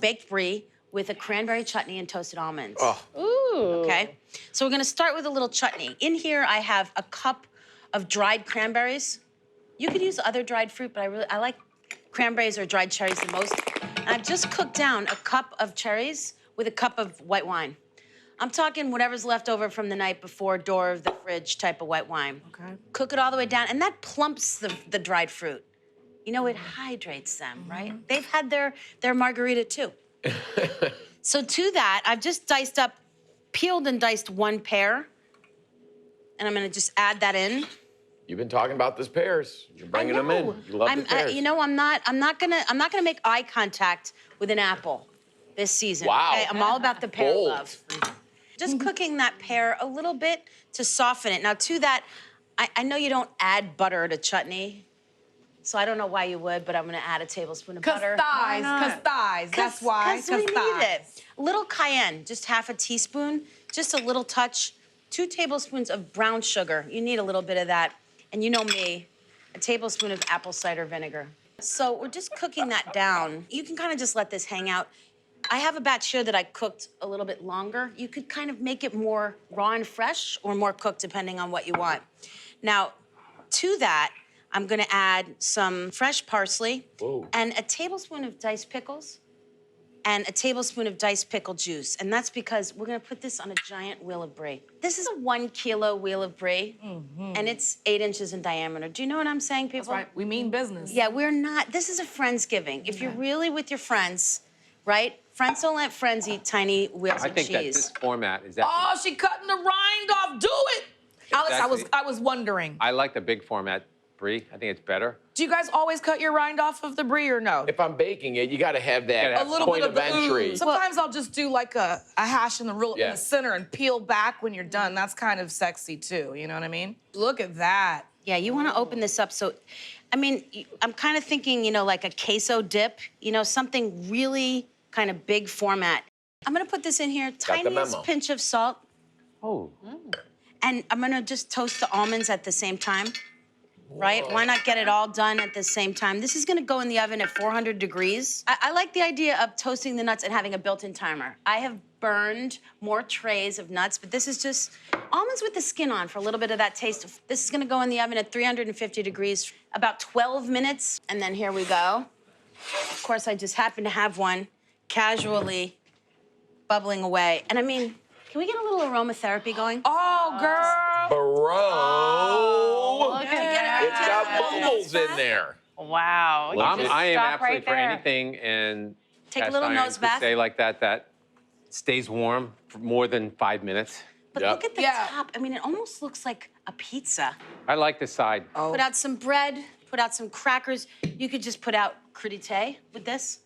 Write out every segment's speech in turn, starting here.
baked brie with a cranberry chutney and toasted almonds. Oh. Ooh. Okay? So we're gonna start with a little chutney. In here, I have a cup of dried cranberries. You could use other dried fruit, but I like cranberries or dried cherries the most. And I've just cooked down a cup of cherries with a cup of white wine. I'm talking whatever's left over from the night before, door of the fridge type of white wine. Okay. Cook it all the way down, and that plumps the dried fruit. You know, it hydrates them, right? They've had their margarita too. So to that, I've just peeled and diced one pear, and I'm gonna just add that in. You've been talking about those pears. You're bringing them in. You love the pears. You know, I'm not gonna make eye contact with an apple this season. Wow. Okay? I'm all about the pear Bold. love. Just cooking that pear a little bit to soften it. Now to that, I know you don't add butter to chutney, so I don't know why you would, but I'm gonna add a tablespoon of butter. Cause thighs, that's why. Because we need it. A little cayenne, just half a teaspoon, just a little touch. 2 tablespoons of brown sugar. You need a little bit of that. And you know me, a tablespoon of apple cider vinegar. So we're just cooking that down. You can kind of just let this hang out. I have a batch here that I cooked a little bit longer. You could kind of make it more raw and fresh or more cooked depending on what you want. Now, to that, I'm gonna add some fresh parsley and a tablespoon of diced pickles and a tablespoon of diced pickle juice. And that's because we're gonna put this on a giant wheel of brie. This is a 1 kilo wheel of brie, and it's 8 inches in diameter. Do you know what I'm saying, people? That's right, we mean business. Yeah, we're not, this is a Friendsgiving. If you're really with your friends, right? Friends don't let friends eat tiny wheels I of think that cheese. this format is actually... Oh, she cutting the rind off. Do it, Alex. I was wondering. I like the big format brie. I think it's better. Do you guys always cut your rind off of the brie or no? If I'm baking it, you got to have that A little point bit of the entry. Sometimes I'll just do like a hash in the real in Yeah. the center and peel back when you're done. That's kind of sexy too. You know what I mean? Look at that. Yeah, you want to open this up. So, I mean, I'm kind of thinking, you know, like a queso dip, you know, something really kind of big format. I'm going to put this in here, the tiniest memo. pinch of salt, Oh. and I'm going to just toast the almonds at the same time, right? Why not get it all done at the same time? This is going to go in the oven at 400 degrees. I like the idea of toasting the nuts and having a built-in timer. I have burned more trays of nuts, but this is just almonds with the skin on for a little bit of that taste. This is gonna go in the oven at 350 degrees, about 12 minutes, and then here we go. Of course, I just happen to have one casually bubbling away. And I mean, can we get a little aromatherapy going? Oh, girl. Bro! Look at It's got bubbles in there. Wow. You just I am stop absolutely right for there. anything and Take a cast little iron nose bath. crusade like that stays warm for more than 5 minutes. But Yep. look at the top. I mean, it almost looks like a pizza. I like the side. Oh. Put out some bread, put out some crackers. You could just put out crudité with this.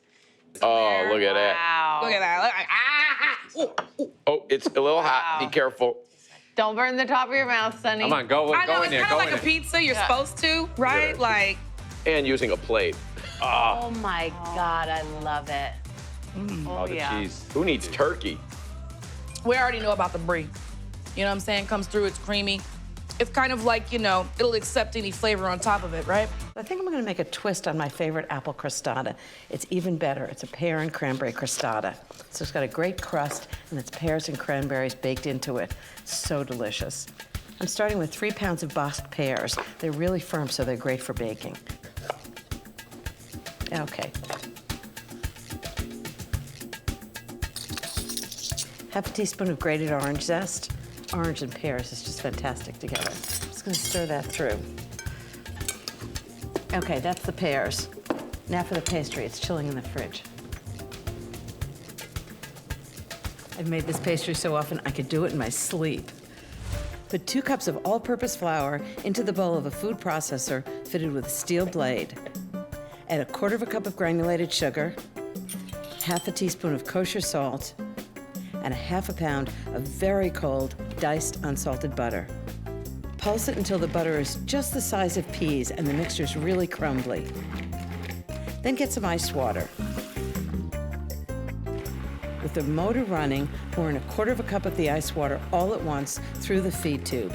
Oh, look at that. Wow. Look at that. Look, Oh, it's a little hot. Be careful. Don't burn the top of your mouth, Sonny. Come on, go I know, in it's there, kind go of in like a there. pizza. You're supposed to, right? Like, And using a plate. Oh my God, I love it. Oh, the yeah. cheese. Who needs turkey? we already know about the brie. You know what I'm saying? Comes through, it's creamy. It's kind of like, you know, it'll accept any flavor on top of it, right? I think I'm gonna make a twist on my favorite apple crostata. It's even better. It's a pear and cranberry crostata. So it's got a great crust, and it's pears and cranberries baked into it. So delicious. I'm starting with 3 pounds of boxed pears. They're really firm, so they're great for baking. Okay. Half a teaspoon of grated orange zest. Orange and pears is just fantastic together. Just gonna stir that through. Okay, that's the pears. Now for the pastry. It's chilling in the fridge. I've made this pastry so often I could do it in my sleep. Put 2 cups of all-purpose flour into the bowl of a food processor fitted with a steel blade. Add a 1/4 cup of granulated sugar, half a teaspoon of kosher salt, and a half a pound of very cold, diced unsalted butter. Pulse it until the butter is just the size of peas and the mixture's really crumbly. Then get some ice water. With the motor running, pour in a 1/4 cup of the ice water all at once through the feed tube.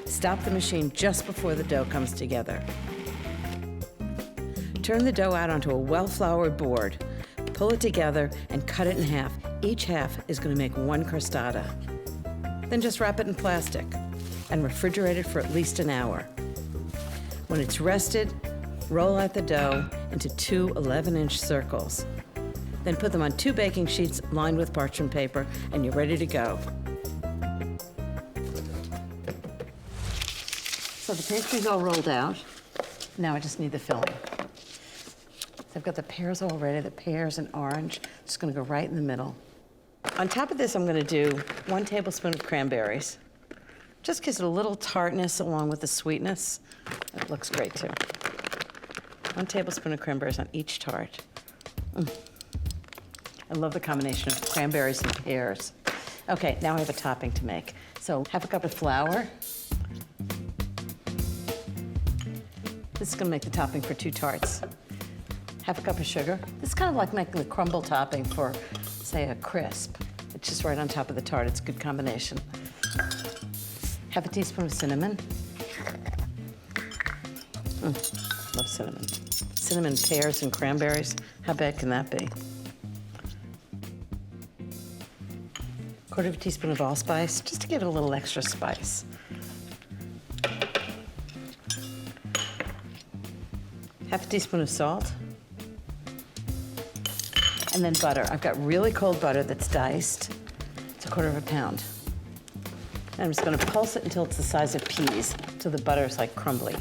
Stop the machine just before the dough comes together. Turn the dough out onto a well-floured board. Pull it together and cut it in half. Each half is going to make one crostata. Then just wrap it in plastic and refrigerate it for at least an hour. When it's rested, roll out the dough into 2 11-inch circles. Then put them on 2 baking sheets lined with parchment paper, and you're ready to go. So the pastry's all rolled out. Now I just need the filling. So I've got the pears all ready, the pears and orange. Just gonna go right in the middle. On top of this, I'm gonna do 1 tablespoon of cranberries. Just gives it a little tartness along with the sweetness. It looks great too. 1 tablespoon of cranberries on each tart. I love the combination of cranberries and pears. Okay, now I have a topping to make. So 1/2 cup of flour. This is gonna make the topping for 2 tarts. 1/2 cup of sugar. This is kind of like making the crumble topping for, say, a crisp. It's just right on top of the tart. It's a good combination. 1/2 teaspoon of cinnamon. Love cinnamon. Cinnamon, pears, and cranberries. How bad can that be? 1/4 teaspoon of allspice, just to give it a little extra spice. 1/2 teaspoon of salt. And then butter. I've got really cold butter that's diced. It's 1/4 pound. And I'm just gonna pulse it until it's the size of peas, till the butter is like crumbly.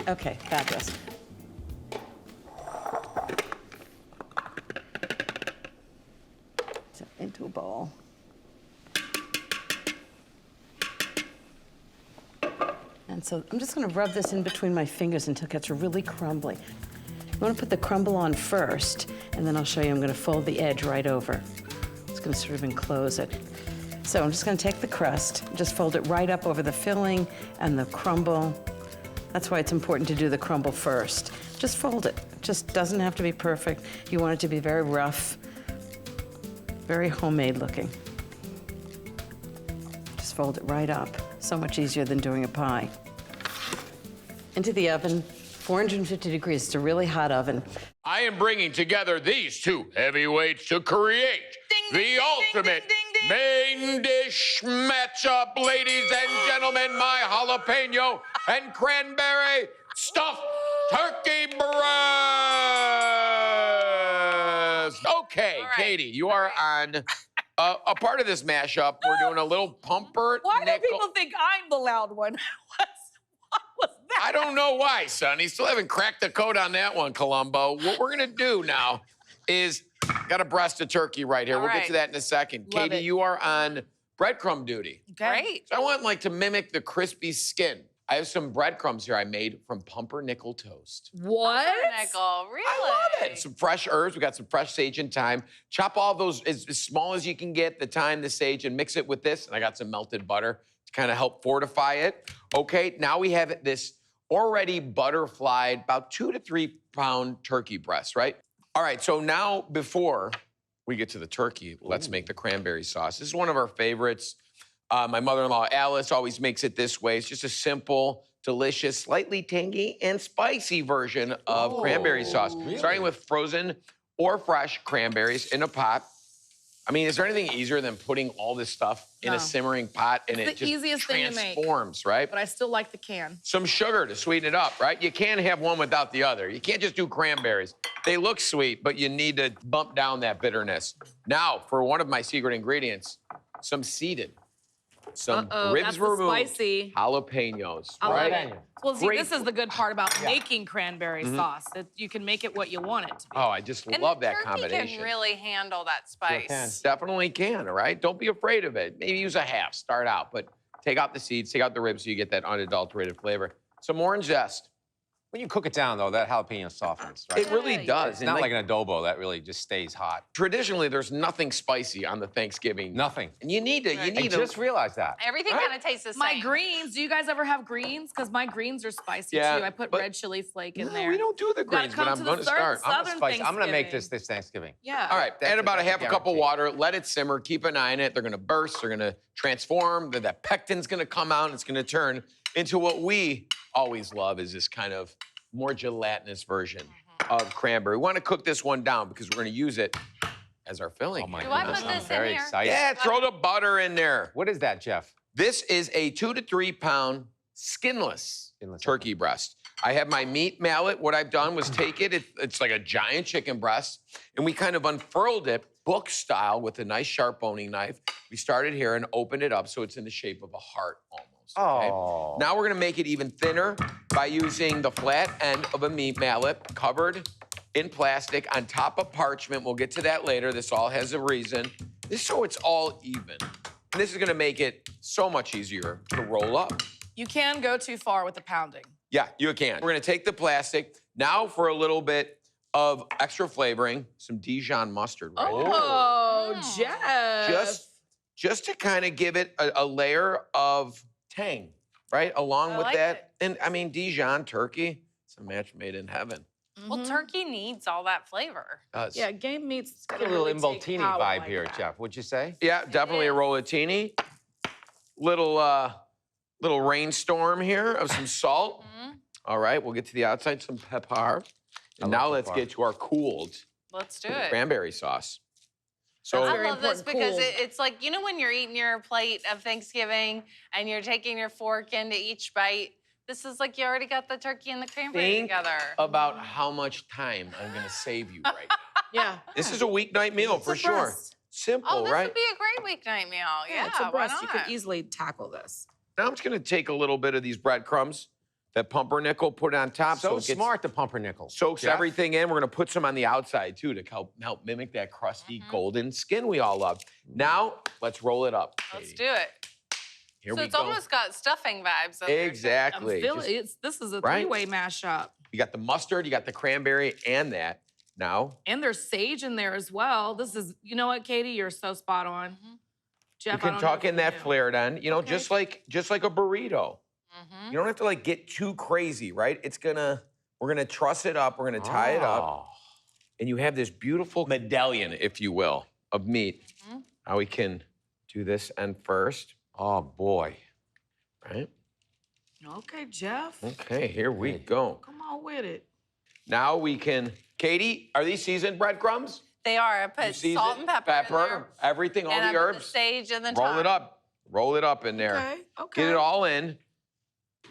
Okay, fabulous. So into a bowl. And so I'm just gonna rub this in between my fingers until it gets really crumbly. You wanna put the crumble on first, and then I'll show you I'm gonna fold the edge right over. It's gonna sort of enclose it. So I'm just gonna take the crust, just fold it right up over the filling and the crumble. That's why it's important to do the crumble first. Just fold it. It just doesn't have to be perfect. You want it to be very rough, very homemade looking. Just fold it right up. So much easier than doing a pie. Into the oven, 450 degrees. It's a really hot oven. I am bringing together these 2 heavyweights to create the ultimate main dish matchup, ladies and gentlemen, my jalapeno and cranberry stuffed turkey breast. Okay, right. Katie, you are on a part of this mashup. We're doing a little pumper Why do nickel. people think I'm the loud one? What was that? I don't know why, son. You still haven't cracked the code on that one, Columbo. What we're gonna do now is, got a breast of turkey right here. All We'll get right. to that in a second. Love Katie, it. you are on breadcrumb duty. Great. So I want like to mimic the crispy skin. I have some breadcrumbs here I made from pumpernickel toast. What? Nickel, really? I love it. Some fresh herbs. We got some fresh sage and thyme. Chop all those as small as you can get, the thyme, the sage, and mix it with this. And I got some melted butter to kind of help fortify it. Okay, now we have this already butterflied, about 2 to 3 pound turkey breast, right? All right, so now before we get to the turkey, let's make the cranberry sauce. This is one of our favorites. My mother-in-law, Alice, always makes it this way. It's just a simple, delicious, slightly tangy and spicy version of cranberry sauce. really? Starting with frozen or fresh cranberries in a pot. I mean, is there anything easier than putting all this stuff in No. a simmering pot and It's it the just easiest thing to make. transforms, right? But I still like the can. Some sugar to sweeten it up, right? You can't have one without the other. You can't just do cranberries. They look sweet, but you need to bump down that bitterness. Now, for one of my secret ingredients, some seeded, some Uh-oh, ribs that's the removed, spicy. jalapenos, I love right? it. Well, see, Great this is the good part about making cranberry sauce. That you can make it what you want it to be. Oh, I just And love the that turkey combination. can really handle that spice. can. Definitely can, all right? Don't be afraid of it. Maybe use a half, start out, but take out the seeds, take out the ribs so you get that unadulterated flavor. Some orange zest. When you cook it down, though, that jalapeno softens, right? It really does. It's And not like an adobo that really just stays hot. traditionally, there's nothing spicy on the Thanksgiving. Nothing. And you need to, you I need to. just realized that. Everything Right. kind of tastes the same. My greens, do you guys ever have greens? Because my greens are spicy Yeah, too. I put but- red chili flake in No, there. we don't do the Gotta greens, come but to I'm the going to start. Southern I'm gonna make this Thanksgiving. Thanksgiving. Yeah. All right, That's add about a that's a half a cup of guarantee. water. Let it simmer. Keep an eye on it. They're going to burst. They're going to transform. That pectin's going to come out. And it's going to turn into what we always love is this kind of more gelatinous version of cranberry. We want to cook this one down because we're going to use it as our filling. Oh my Do I goodness, put I'm this in very here? excited. Yeah, throw the butter in there. What is that, Jeff? This is a 2 to 3 pound skinless turkey breast. I have my meat mallet. What I've done was take it, it's like a giant chicken breast, and we kind of unfurled it book style with a nice sharp boning knife. We started here and opened it up so it's in the shape of a heart almost. Okay? Oh. Now we're gonna make it even thinner by using the flat end of a meat mallet covered in plastic on top of parchment. We'll get to that later. This all has a reason. This is so it's all even. And this is gonna make it so much easier to roll up. You can go too far with the pounding. Yeah, you can. We're gonna take the plastic. Now for a little bit of extra flavoring, some Dijon mustard right there. Oh, Jeff. Just to kind of give it a layer of tang, right? Along I with like that. it. And I mean, Dijon turkey, it's a match made in heaven. Well, turkey needs all that flavor. Does. Yeah, game meats. Got a little Involtini vibe here, Jeff. Would you say? Yeah, definitely a rollatini. Little rainstorm here of some salt. All right, we'll get to the outside, some pepper. And now let's get to our cooled Let's do it. cranberry sauce. So I very love this important, because cooled. it's like, you know, when you're eating your plate of Thanksgiving and you're taking your fork into each bite, this is like you already got the turkey and the cranberry think together. about how much time I'm gonna save you right now. Yeah. This is a weeknight meal for It's a sure. breast. Simple, Oh, this right? would be a great weeknight meal. Yeah, it's a why breast. not? You could easily tackle this. Now I'm just gonna take a little bit of these breadcrumbs, that pumpernickel, put it on top So it gets- smart, the pumpernickel. soaks Jeff? everything in. We're gonna put some on the outside too to help mimic that crusty golden skin we all love. Now let's roll it up. Let's Katie. do it. Here So we it's go. almost got stuffing vibes. up there, too. Exactly. This is a Right? three-way mashup. You got the mustard, you got the cranberry, and that. Now, And there's sage in there as well. This is, you know what, Katie? You're so spot on. Jeff, you I can don't tuck know if in you that knew. flared end, you know, Okay. just like a burrito. You don't have to like get too crazy, right? We're gonna truss it up, we're gonna tie it up, Oh. and you have this beautiful medallion, if you will, of meat. Now we can do this end first, Oh, boy. right? Okay, Jeff. Okay, here we go. Come on with it. Now we can, Katie, are these seasoned breadcrumbs? They are. I You put season salt and pepper, in there. everything, all And I the put herbs. sage and then Roll it up. Roll it up in there. Okay, okay. Get it all in,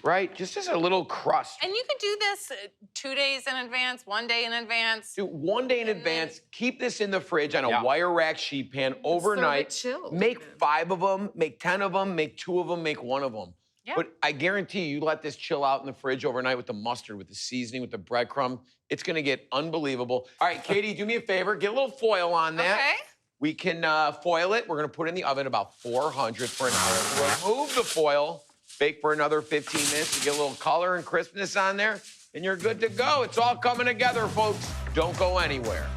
right? Just as a little crust. And you could do this 2 days in advance, 1 day in advance. Do 1 day in advance. Keep this in the fridge on a Yeah. wire rack sheet pan overnight. chilled, Make even. 5 of them, make 10 of them, make 2 of them, make 1 of them. Yeah. But I guarantee you let this chill out in the fridge overnight with the mustard, with the seasoning, with the breadcrumb. It's gonna get unbelievable. All right, Katie, do me a favor. Get a little foil on that. Okay. We can foil it. We're gonna put it in the oven about 400 for an hour. Remove the foil, bake for another 15 minutes to get a little color and crispness on there, and you're good to go. It's all coming together, folks. Don't go anywhere.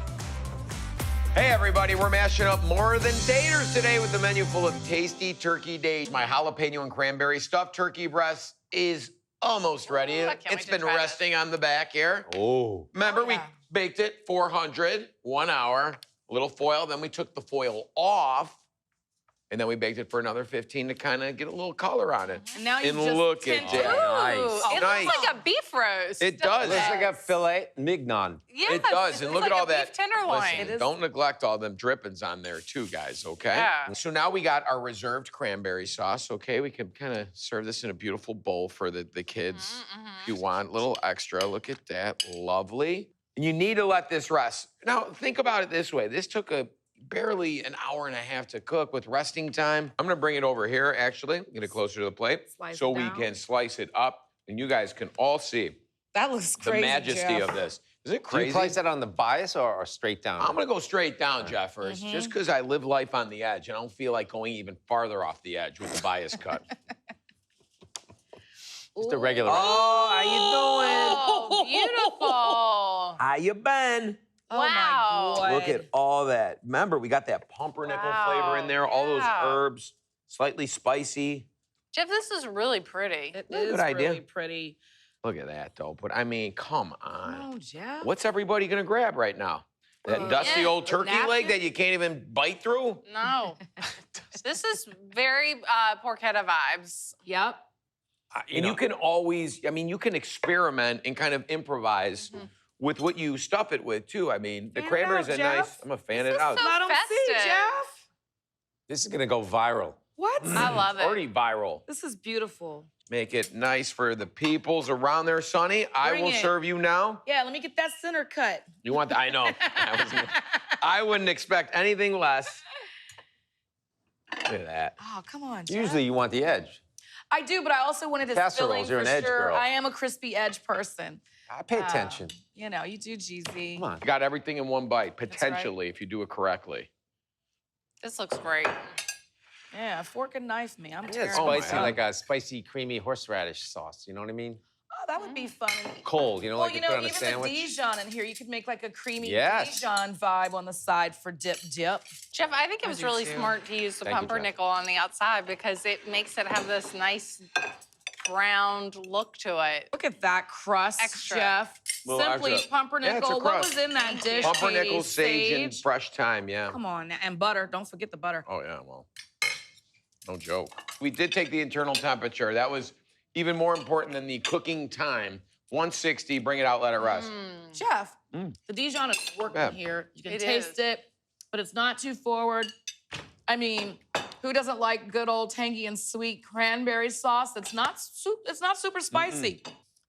Hey, everybody, we're mashing up more than taters today with a menu full of tasty turkey days. My jalapeno and cranberry stuffed turkey breast is almost ready. Ooh, I can't It's wait to been try this. resting on the back here. Oh. Remember, we yeah. baked it 400, 1 hour, a little foil. Then we took the foil off, and then we baked it for another 15 to kind of get a little color on it. And now you And just look at tinge it. that. Nice. Ooh, it Nice. looks like a beef roast. It does. Looks like a filet mignon. Yes, It does, and it's look like at all a beef that. tenderloin. Listen, It is. don't neglect all them drippings on there too, guys, okay? Yeah. So now we got our reserved cranberry sauce, okay? We can kind of serve this in a beautiful bowl for the kids if you want. A little extra, look at that, lovely. And you need to let this rest. Now, think about it this way. This took barely an hour and a half to cook with resting time. I'm gonna bring it over here, actually, get it closer to the plate, Slice so it we down. can slice it up, and you guys can all see That looks the crazy, majesty Jeff. of this. Is it Do crazy? you place that on the bias or straight down? I'm gonna go straight down, Jeff, first, just because I live life on the edge. And I don't feel like going even farther off the edge with the bias cut. Just a regular. Oh, Oh, beautiful. how you been? Oh Wow. my God. Look at all that. Remember, we got that pumpernickel flavor in there, all those Yeah. herbs, slightly spicy. Jeff, this is really pretty. It Yeah, is good idea. really pretty. Look at that, though. But I mean, come on. Oh, Jeff. What's everybody gonna grab right now? That dusty yeah, old the turkey leg napkin? that you can't even bite through? No. This is very porchetta vibes. Yep. And you can always, I mean, you can experiment and kind of improvise with what you stuff it with, too. I mean, the cranberries are nice. I'm a fan of it out. so I don't see, festive. Jeff. This is gonna go viral. What? I love it. Already viral. This is beautiful. Make it nice for the peoples around there, Sonny. I Bring will it. serve you now. Yeah, let me get that center cut. You want that? I know. I wouldn't expect anything less. Look at that. Oh, come on, Jeff. Usually you want the edge. I do, but I also wanted this Casseroles, filling you're for an edge sure. girl. I am a crispy edge person. I pay attention. You know, you do, Jeezy. Come on. You got everything in one bite, right. potentially, if you do it correctly. This looks great. Yeah, fork and knife me. I'm Yeah, terrible. spicy, God. like a spicy, creamy horseradish sauce. You know what I mean? Oh, that would be fun. Cold, you know, Well, like you you put know, on a even sandwich. the Dijon in here, you could make like a creamy Yes. Dijon vibe on the side for dip. Jeff, I think it was do really too. smart to use the Thank you, Jeff. pumpernickel on the outside because it makes it have this nice browned look to it. Look at that crust, Extra. Jeff. Little Simply extra. pumpernickel. Yeah, it's a What crust. was in that dish? Pumpernickel, Katie? sage, and fresh thyme, yeah. Come on, and butter. Don't forget the butter. Oh, yeah, well, no joke. We did take the internal temperature. That was even more important than the cooking time. 160, bring it out, let it rest. Jeff, the Dijon is working Yeah. here. You can It taste is. it, but it's not too forward. I mean, who doesn't like good old tangy and sweet cranberry sauce? It's not super spicy.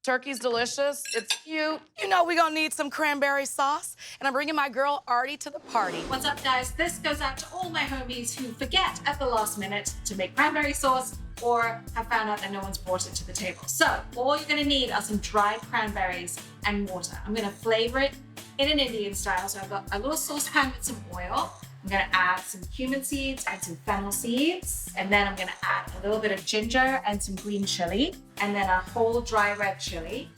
Turkey's delicious. It's cute. You know we're gonna need some cranberry sauce, and I'm bringing my girl Aarti to the party. What's up, guys? This goes out to all my homies who forget at the last minute to make cranberry sauce or have found out that no one's brought it to the table. So all you're gonna need are some dried cranberries and water. I'm gonna flavor it in an Indian style. So I've got a little saucepan with some oil. I'm gonna add some cumin seeds and some fennel seeds. And then I'm gonna add a little bit of ginger and some green chili. And then a whole dry red chili.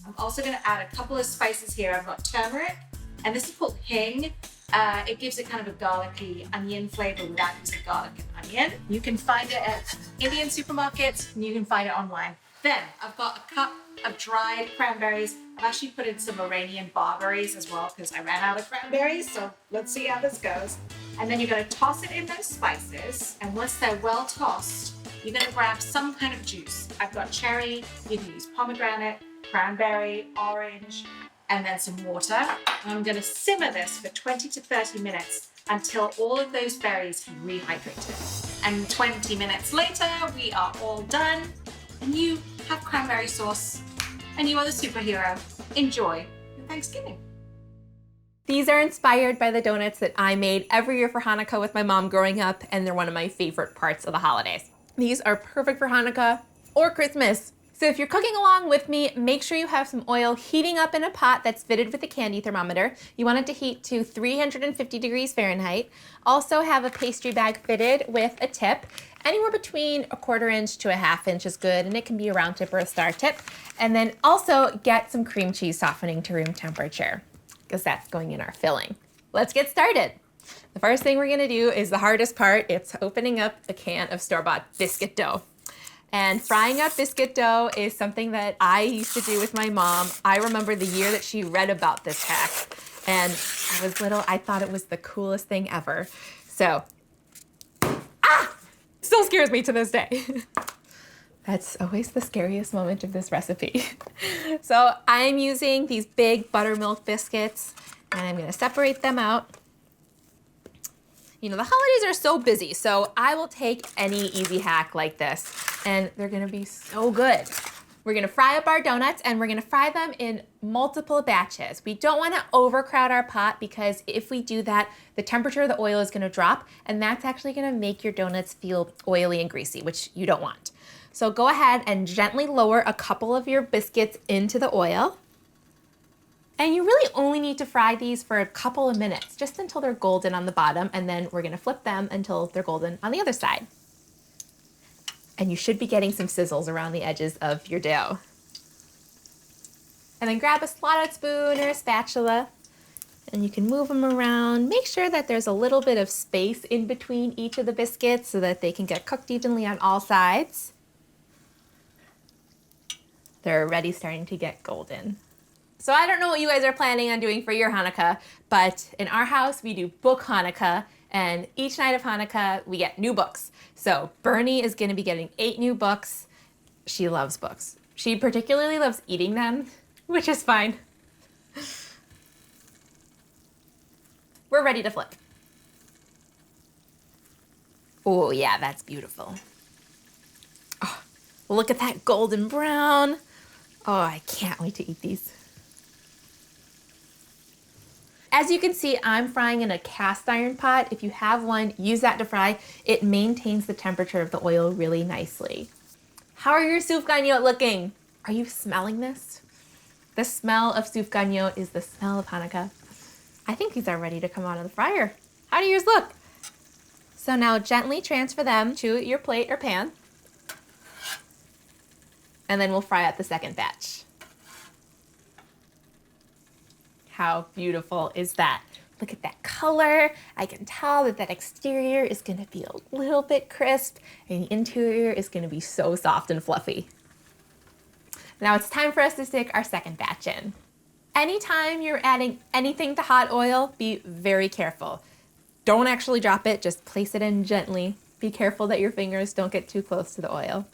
I'm also gonna add a couple of spices here. I've got turmeric, and this is called hing. It gives it kind of a garlicky onion flavor without using garlic and onion. You can find it at Indian supermarkets, and you can find it online. Then I've got a cup of dried cranberries. I've actually put in some Iranian barberries as well because I ran out of cranberries, so let's see how this goes. And then you're gonna toss it in those spices, and once they're well tossed, you're gonna grab some kind of juice. I've got cherry, you can use pomegranate, cranberry, orange, and then some water. And I'm gonna simmer this for 20 to 30 minutes until all of those berries have rehydrated. And 20 minutes later, we are all done, and you have cranberry sauce, and you are the superhero. Enjoy your Thanksgiving. These are inspired by the donuts that I made every year for Hanukkah with my mom growing up, and they're one of my favorite parts of the holidays. These are perfect for Hanukkah or Christmas. So if you're cooking along with me, make sure you have some oil heating up in a pot that's fitted with a candy thermometer. You want it to heat to 350 degrees Fahrenheit. Also have a pastry bag fitted with a tip. Anywhere between a 1/4 inch to a 1/2 inch is good, and it can be a round tip or a star tip. And then also get some cream cheese softening to room temperature, because that's going in our filling. Let's get started. The first thing we're gonna do is the hardest part. It's opening up a can of store-bought biscuit dough. And frying up biscuit dough is something that I used to do with my mom. I remember the year that she read about this hack. And I was little, I thought it was the coolest thing ever. So, still scares me to this day. That's always the scariest moment of this recipe. So I'm using these big buttermilk biscuits, and I'm gonna separate them out. You know, the holidays are so busy, so I will take any easy hack like this, and they're gonna be so good. We're gonna fry up our donuts, and we're gonna fry them in multiple batches. We don't wanna overcrowd our pot, because if we do that, the temperature of the oil is gonna drop, and that's actually gonna make your donuts feel oily and greasy, which you don't want. So go ahead and gently lower a couple of your biscuits into the oil. And you really only need to fry these for a couple of minutes, just until they're golden on the bottom, and then we're gonna flip them until they're golden on the other side. And you should be getting some sizzles around the edges of your dough. And then grab a slotted spoon or a spatula, and you can move them around. Make sure that there's a little bit of space in between each of the biscuits so that they can get cooked evenly on all sides. They're already starting to get golden. So I don't know what you guys are planning on doing for your Hanukkah, but in our house, we do book Hanukkah, and each night of Hanukkah, we get new books. So Bernie is gonna be getting 8 new books. She loves books. She particularly loves eating them, which is fine. We're ready to flip. Oh yeah, that's beautiful. Oh, look at that golden brown. Oh, I can't wait to eat these. As you can see, I'm frying in a cast iron pot. If you have one, use that to fry. It maintains the temperature of the oil really nicely. How are your Sufganiyot looking? Are you smelling this? The smell of Sufganiyot is the smell of Hanukkah. I think these are ready to come out of the fryer. How do yours look? So now gently transfer them to your plate or pan. And then we'll fry up the second batch. How beautiful is that? Look at that color. I can tell that that exterior is gonna be a little bit crisp and the interior is gonna be so soft and fluffy. Now it's time for us to stick our second batch in. Anytime you're adding anything to hot oil, be very careful. Don't actually drop it, just place it in gently. Be careful that your fingers don't get too close to the oil.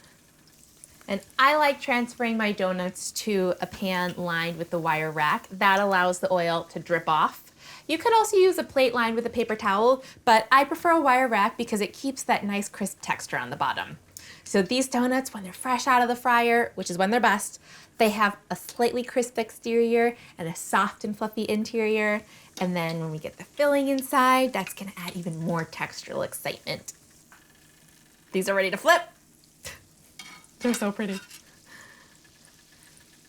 And I like transferring my donuts to a pan lined with the wire rack. That allows the oil to drip off. You could also use a plate lined with a paper towel, but I prefer a wire rack because it keeps that nice crisp texture on the bottom. So these donuts, when they're fresh out of the fryer, which is when they're best, they have a slightly crisp exterior and a soft and fluffy interior. And then when we get the filling inside, that's gonna add even more textural excitement. These are ready to flip. They're so pretty.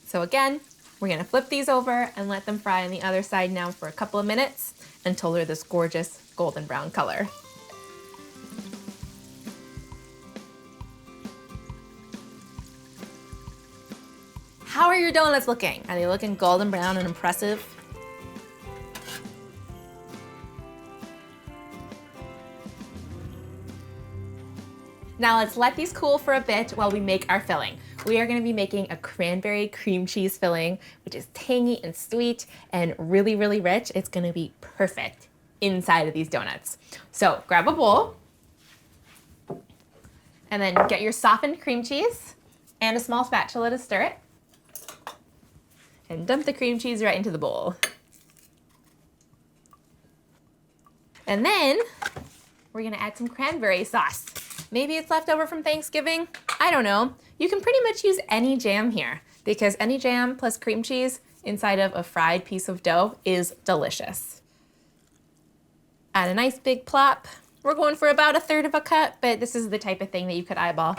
So again, we're gonna flip these over and let them fry on the other side now for a couple of minutes until they're this gorgeous golden brown color. How are your donuts looking? Are they looking golden brown and impressive? Now let's let these cool for a bit while we make our filling. We are gonna be making a cranberry cream cheese filling, which is tangy and sweet and really, really rich. It's gonna be perfect inside of these donuts. So grab a bowl and then get your softened cream cheese and a small spatula to stir it. And dump the cream cheese right into the bowl. And then we're gonna add some cranberry sauce. Maybe it's left over from Thanksgiving. I don't know. You can pretty much use any jam here because any jam plus cream cheese inside of a fried piece of dough is delicious. Add a nice big plop. We're going for about 1/3 of a cup, but this is the type of thing that you could eyeball.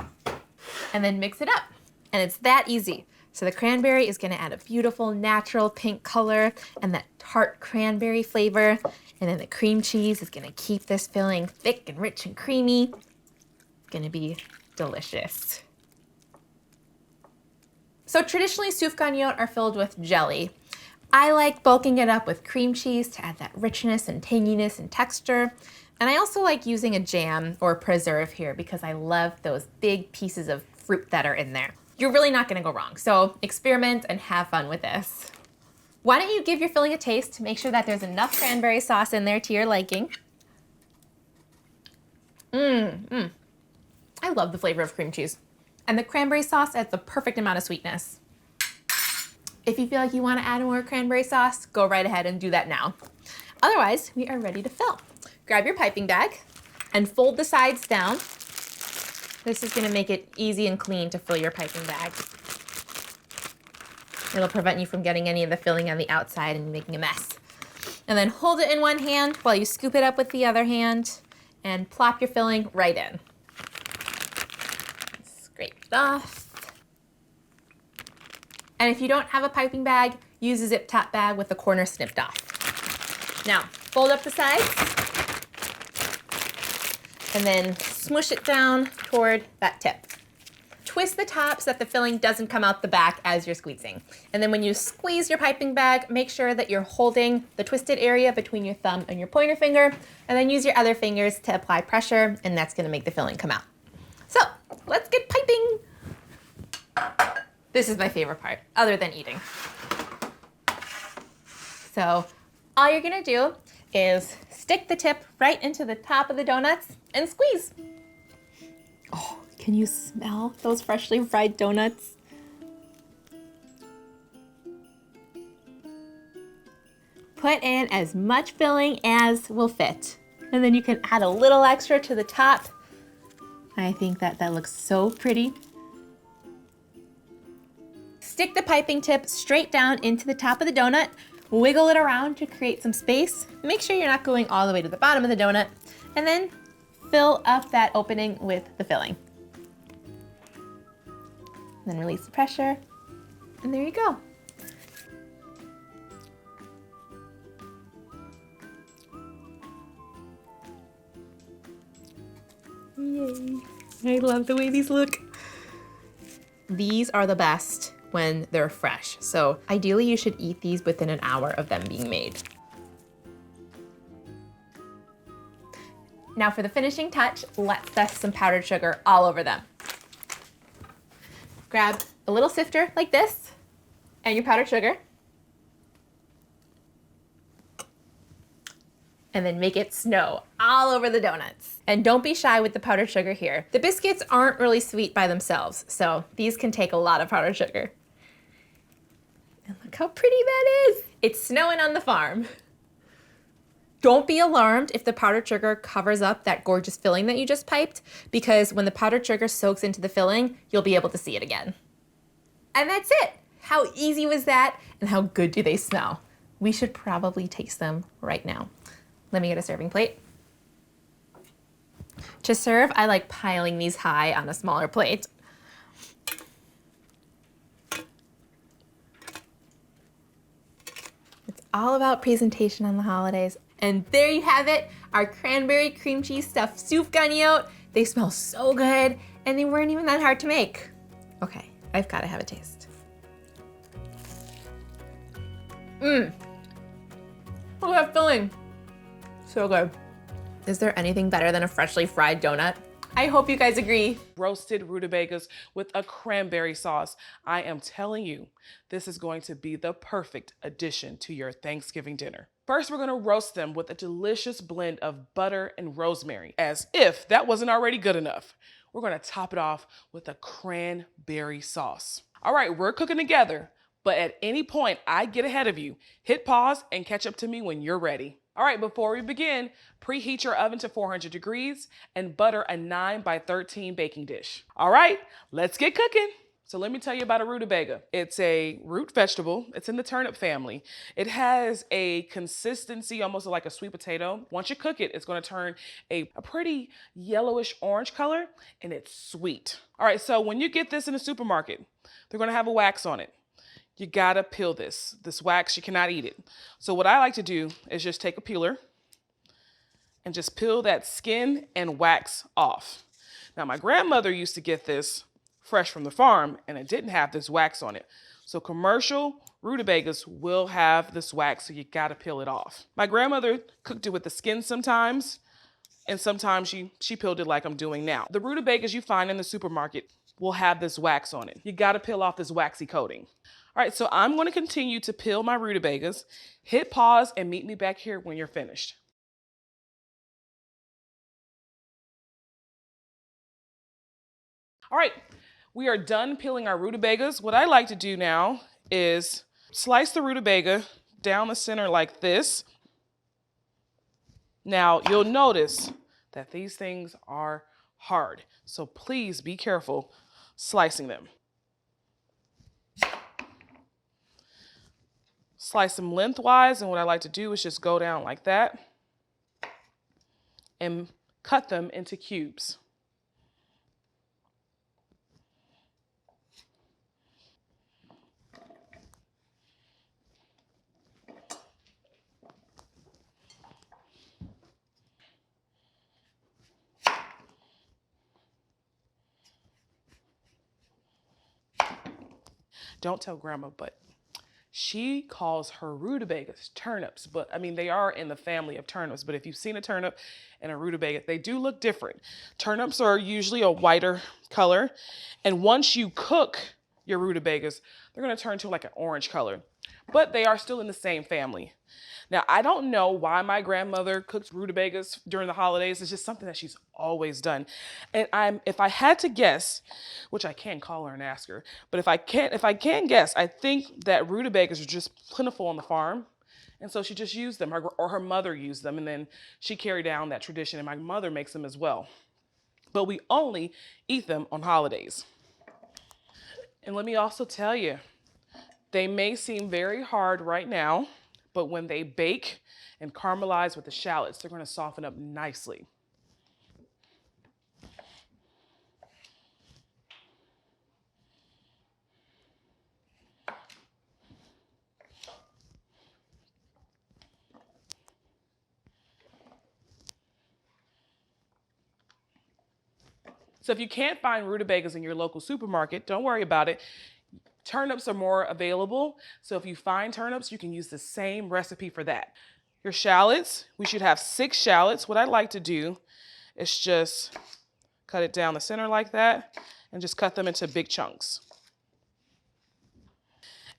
And then mix it up. And it's that easy. So the cranberry is gonna add a beautiful natural pink color and that tart cranberry flavor. And then the cream cheese is gonna keep this filling thick and rich and creamy. It's gonna be delicious. So traditionally, Sufganiyot are filled with jelly. I like bulking it up with cream cheese to add that richness and tanginess and texture. And I also like using a jam or preserve here because I love those big pieces of fruit that are in there. You're really not gonna go wrong. So experiment and have fun with this. Why don't you give your filling a taste to make sure that there's enough cranberry sauce in there to your liking. I love the flavor of cream cheese. And the cranberry sauce adds the perfect amount of sweetness. If you feel like you wanna add more cranberry sauce, go right ahead and do that now. Otherwise, we are ready to fill. Grab your piping bag and fold the sides down. This is gonna make it easy and clean to fill your piping bag. It'll prevent you from getting any of the filling on the outside and making a mess. And then hold it in one hand while you scoop it up with the other hand and plop your filling right in. Scrape it off. And if you don't have a piping bag, use a zip top bag with the corner snipped off. Now, fold up the sides and then smush it down toward that tip. Twist the top so that the filling doesn't come out the back as you're squeezing. And then when you squeeze your piping bag, make sure that you're holding the twisted area between your thumb and your pointer finger, and then use your other fingers to apply pressure, and that's gonna make the filling come out. So, let's get piping. This is my favorite part, other than eating. So, all you're gonna do is stick the tip right into the top of the donuts and squeeze. Oh, can Can you smell those freshly fried donuts? Put in as much filling as will fit. And then you can add a little extra to the top. I think that looks so pretty. Stick the piping tip straight down into the top of the donut. Wiggle it around to create some space. Make sure you're not going all the way to the bottom of the donut. And then fill up that opening with the filling. And then release the pressure. And there you go. Yay. I love the way these look. These are the best when they're fresh. So ideally you should eat these within an hour of them being made. Now for the finishing touch, let's dust some powdered sugar all over them. Grab a little sifter like this and your powdered sugar. And then make it snow all over the donuts. And don't be shy with the powdered sugar here. The biscuits aren't really sweet by themselves, so these can take a lot of powdered sugar. And look how pretty that is. It's snowing on the farm. Don't be alarmed if the powdered sugar covers up that gorgeous filling that you just piped, because when the powdered sugar soaks into the filling, you'll be able to see it again. And that's it. How easy was that? And how good do they smell? We should probably taste them right now. Let me get a serving plate. To serve, I like piling these high on a smaller plate. It's all about presentation on the holidays. And there you have it, our cranberry cream cheese stuffed Sufganiyot. They smell so good, and they weren't even that hard to make. Okay, I've got to have a taste. Look at that filling. So good. Is there anything better than a freshly fried donut? I hope you guys agree. Roasted rutabagas with a cranberry sauce. I am telling you, this is going to be the perfect addition to your Thanksgiving dinner. First, we're gonna roast them with a delicious blend of butter and rosemary. As if that wasn't already good enough, we're gonna top it off with a cranberry sauce. All right, we're cooking together, but at any point I get ahead of you, hit pause and catch up to me when you're ready. All right, before we begin, preheat your oven to 400 degrees and butter a 9 by 13 baking dish. All right, let's get cooking. So let me tell you about a rutabaga. It's a root vegetable. It's in the turnip family. It has a consistency almost like a sweet potato. Once you cook it, it's gonna turn a pretty yellowish orange color, and it's sweet. All right, so when you get this in the supermarket, they're gonna have a wax on it. You gotta peel this. This wax, you cannot eat it. So what I like to do is just take a peeler and just peel that skin and wax off. Now, my grandmother used to get this fresh from the farm, and it didn't have this wax on it. So commercial rutabagas will have this wax, so you gotta peel it off. My grandmother cooked it with the skin sometimes, and sometimes she peeled it like I'm doing now. The rutabagas you find in the supermarket will have this wax on it. You gotta peel off this waxy coating. All right, so I'm gonna continue to peel my rutabagas. Hit pause and meet me back here when you're finished. All right, we are done peeling our rutabagas. What I like to do now is slice the rutabaga down the center like this. Now, you'll notice that these things are hard, so please be careful slicing them. Slice them lengthwise, and what I like to do is just go down like that and cut them into cubes. Don't tell Grandma, but she calls her rutabagas turnips, but I mean, they are in the family of turnips, but if you've seen a turnip and a rutabaga, they do look different. Turnips are usually a whiter color, and once you cook your rutabagas, they're gonna turn to like an orange color. but they are still in the same family. Now, I don't know why my grandmother cooks rutabagas during the holidays. It's just something that she's always done. And if I had to guess, which I can call her and ask her, but if I can guess, I think that rutabagas are just plentiful on the farm. And so she just used them, or her mother used them, and then she carried down that tradition, and my mother makes them as well. But we only eat them on holidays. And let me also tell you, they may seem very hard right now, but when they bake and caramelize with the shallots, they're going to soften up nicely. So if you can't find rutabagas in your local supermarket, don't worry about it. Turnips are more available. So if you find turnips, you can use the same recipe for that. Your shallots, we should have 6 shallots. What I like to do is just cut it down the center like that and just cut them into big chunks.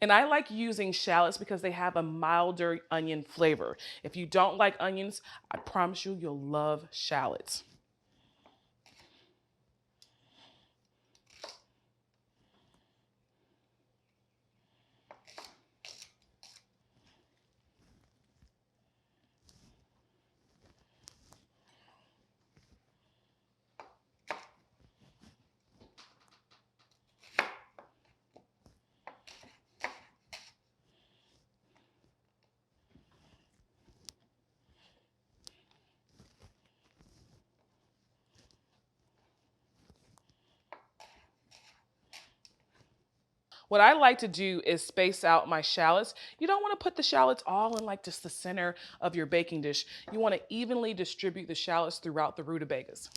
And I like using shallots because they have a milder onion flavor. If you don't like onions, I promise you, you'll love shallots. What I like to do is space out my shallots. You don't want to put the shallots all in like just the center of your baking dish. You want to evenly distribute the shallots throughout the rutabagas.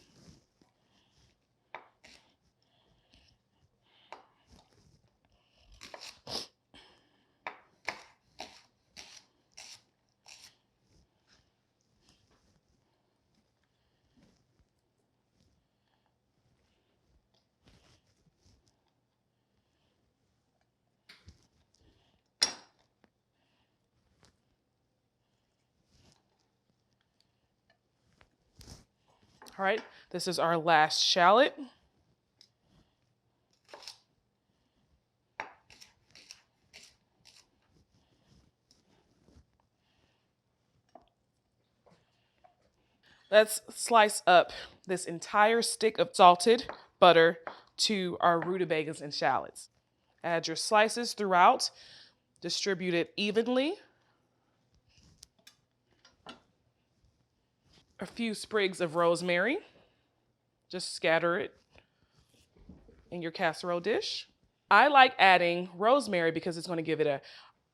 All right, this is our last shallot. Let's slice up this entire stick of salted butter to our rutabagas and shallots. Add your slices throughout, distribute it evenly. A few sprigs of rosemary. Just scatter it in your casserole dish. I like adding rosemary because it's going to give it a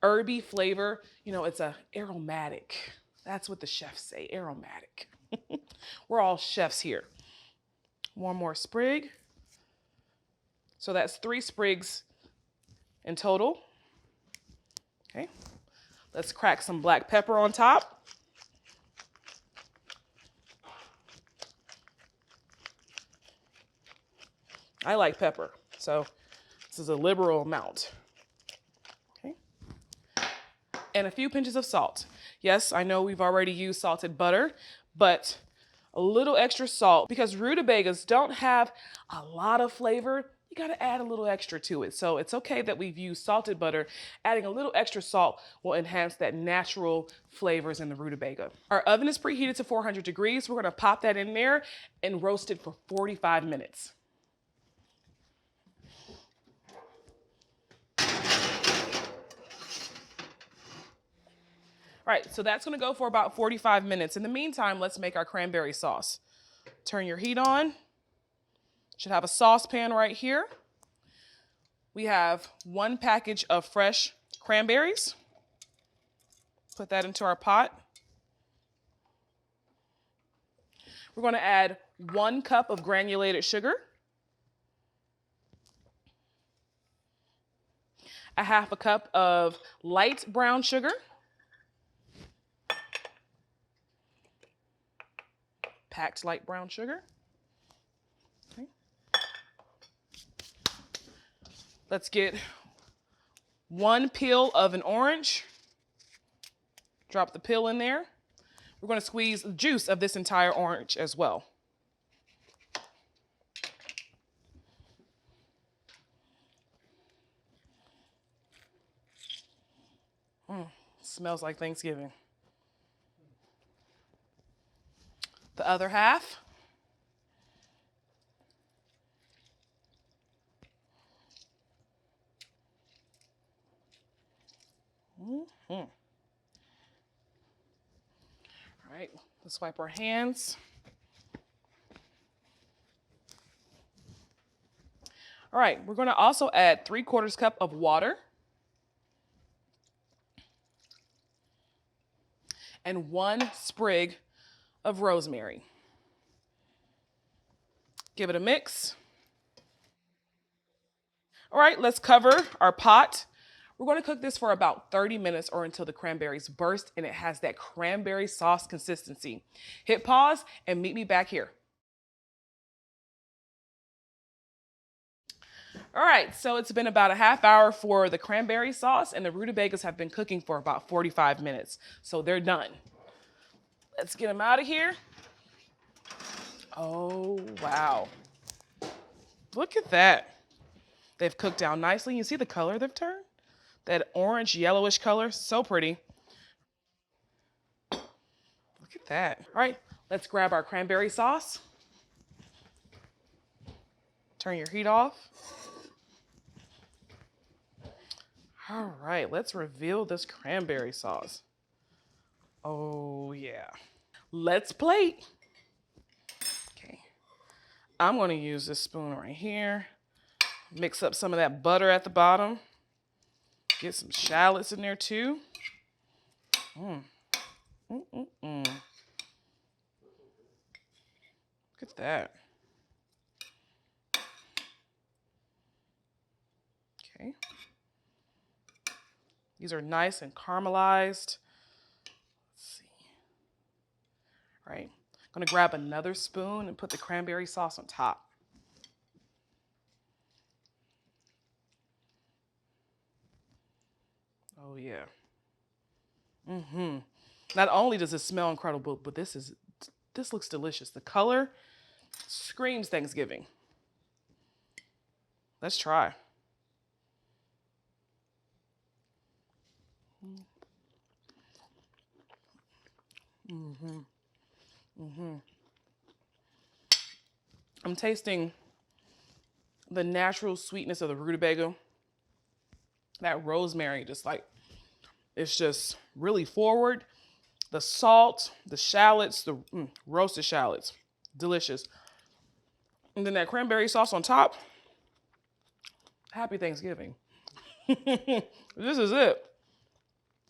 herby flavor. You know, it's a aromatic. That's what the chefs say, aromatic. We're all chefs here. One more sprig. So that's 3 sprigs in total. Okay. Let's crack some black pepper on top. I like pepper, so this is a liberal amount. Okay. And a few pinches of salt. Yes, I know we've already used salted butter, but a little extra salt, because rutabagas don't have a lot of flavor. You gotta add a little extra to it. So it's okay that we've used salted butter. Adding a little extra salt will enhance that natural flavors in the rutabaga. Our oven is preheated to 400 degrees. We're gonna pop that in there and roast it for 45 minutes. All right, so that's gonna go for about 45 minutes. In the meantime, let's make our cranberry sauce. Turn your heat on. Should have a saucepan right here. We have 1 package of fresh cranberries. Put that into our pot. We're gonna add 1 cup of granulated sugar. A half a cup of light brown sugar. Packed light brown sugar. Okay. Let's get 1 peel of an orange. Drop the peel in there. We're gonna squeeze the juice of this entire orange as well. Smells like Thanksgiving. The other half. All right, let's wipe our hands. All right, we're gonna also add 3/4 cup of water and 1 sprig of rosemary. Give it a mix. All right, let's cover our pot. We're gonna cook this for about 30 minutes or until the cranberries burst and it has that cranberry sauce consistency. Hit pause and meet me back here. All right, so it's been about a half hour for the cranberry sauce and the rutabagas have been cooking for about 45 minutes. So they're done. Let's get them out of here. Oh, wow. Look at that. They've cooked down nicely. You see the color they've turned? That orange yellowish color, so pretty. Look at that. All right, let's grab our cranberry sauce. Turn your heat off. All right, let's reveal this cranberry sauce. Oh yeah. Let's plate. Okay, I'm gonna use this spoon right here. Mix up some of that butter at the bottom. Get some shallots in there too. Look at that. Okay. These are nice and caramelized. Let's see. All right, I'm gonna grab another spoon and put the cranberry sauce on top. Oh yeah. Not only does it smell incredible, but this looks delicious. The color screams Thanksgiving. Let's try. I'm tasting the natural sweetness of the rutabaga. That rosemary it's just really forward. The salt, the shallots, the roasted shallots, delicious. And then that cranberry sauce on top. Happy Thanksgiving. This is it.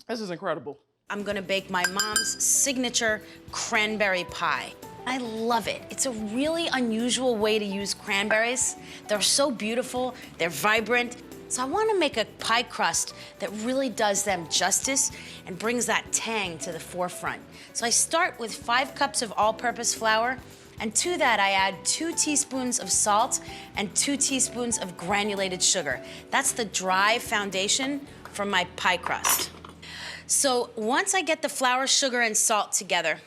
This is incredible. I'm gonna bake my mom's signature cranberry pie. I love it. It's a really unusual way to use cranberries. They're so beautiful, they're vibrant. So I wanna make a pie crust that really does them justice and brings that tang to the forefront. So I start with 5 cups of all-purpose flour, and to that I add 2 teaspoons of salt and 2 teaspoons of granulated sugar. That's the dry foundation for my pie crust. So once I get the flour, sugar, and salt together,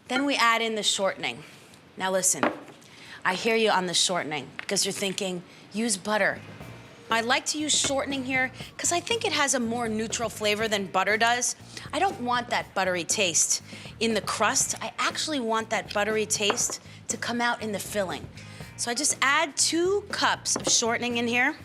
then we add in the shortening. Now listen, I hear you on the shortening because you're thinking, use butter. I like to use shortening here because I think it has a more neutral flavor than butter does. I don't want that buttery taste in the crust. I actually want that buttery taste to come out in the filling. So I just add 2 cups of shortening in here,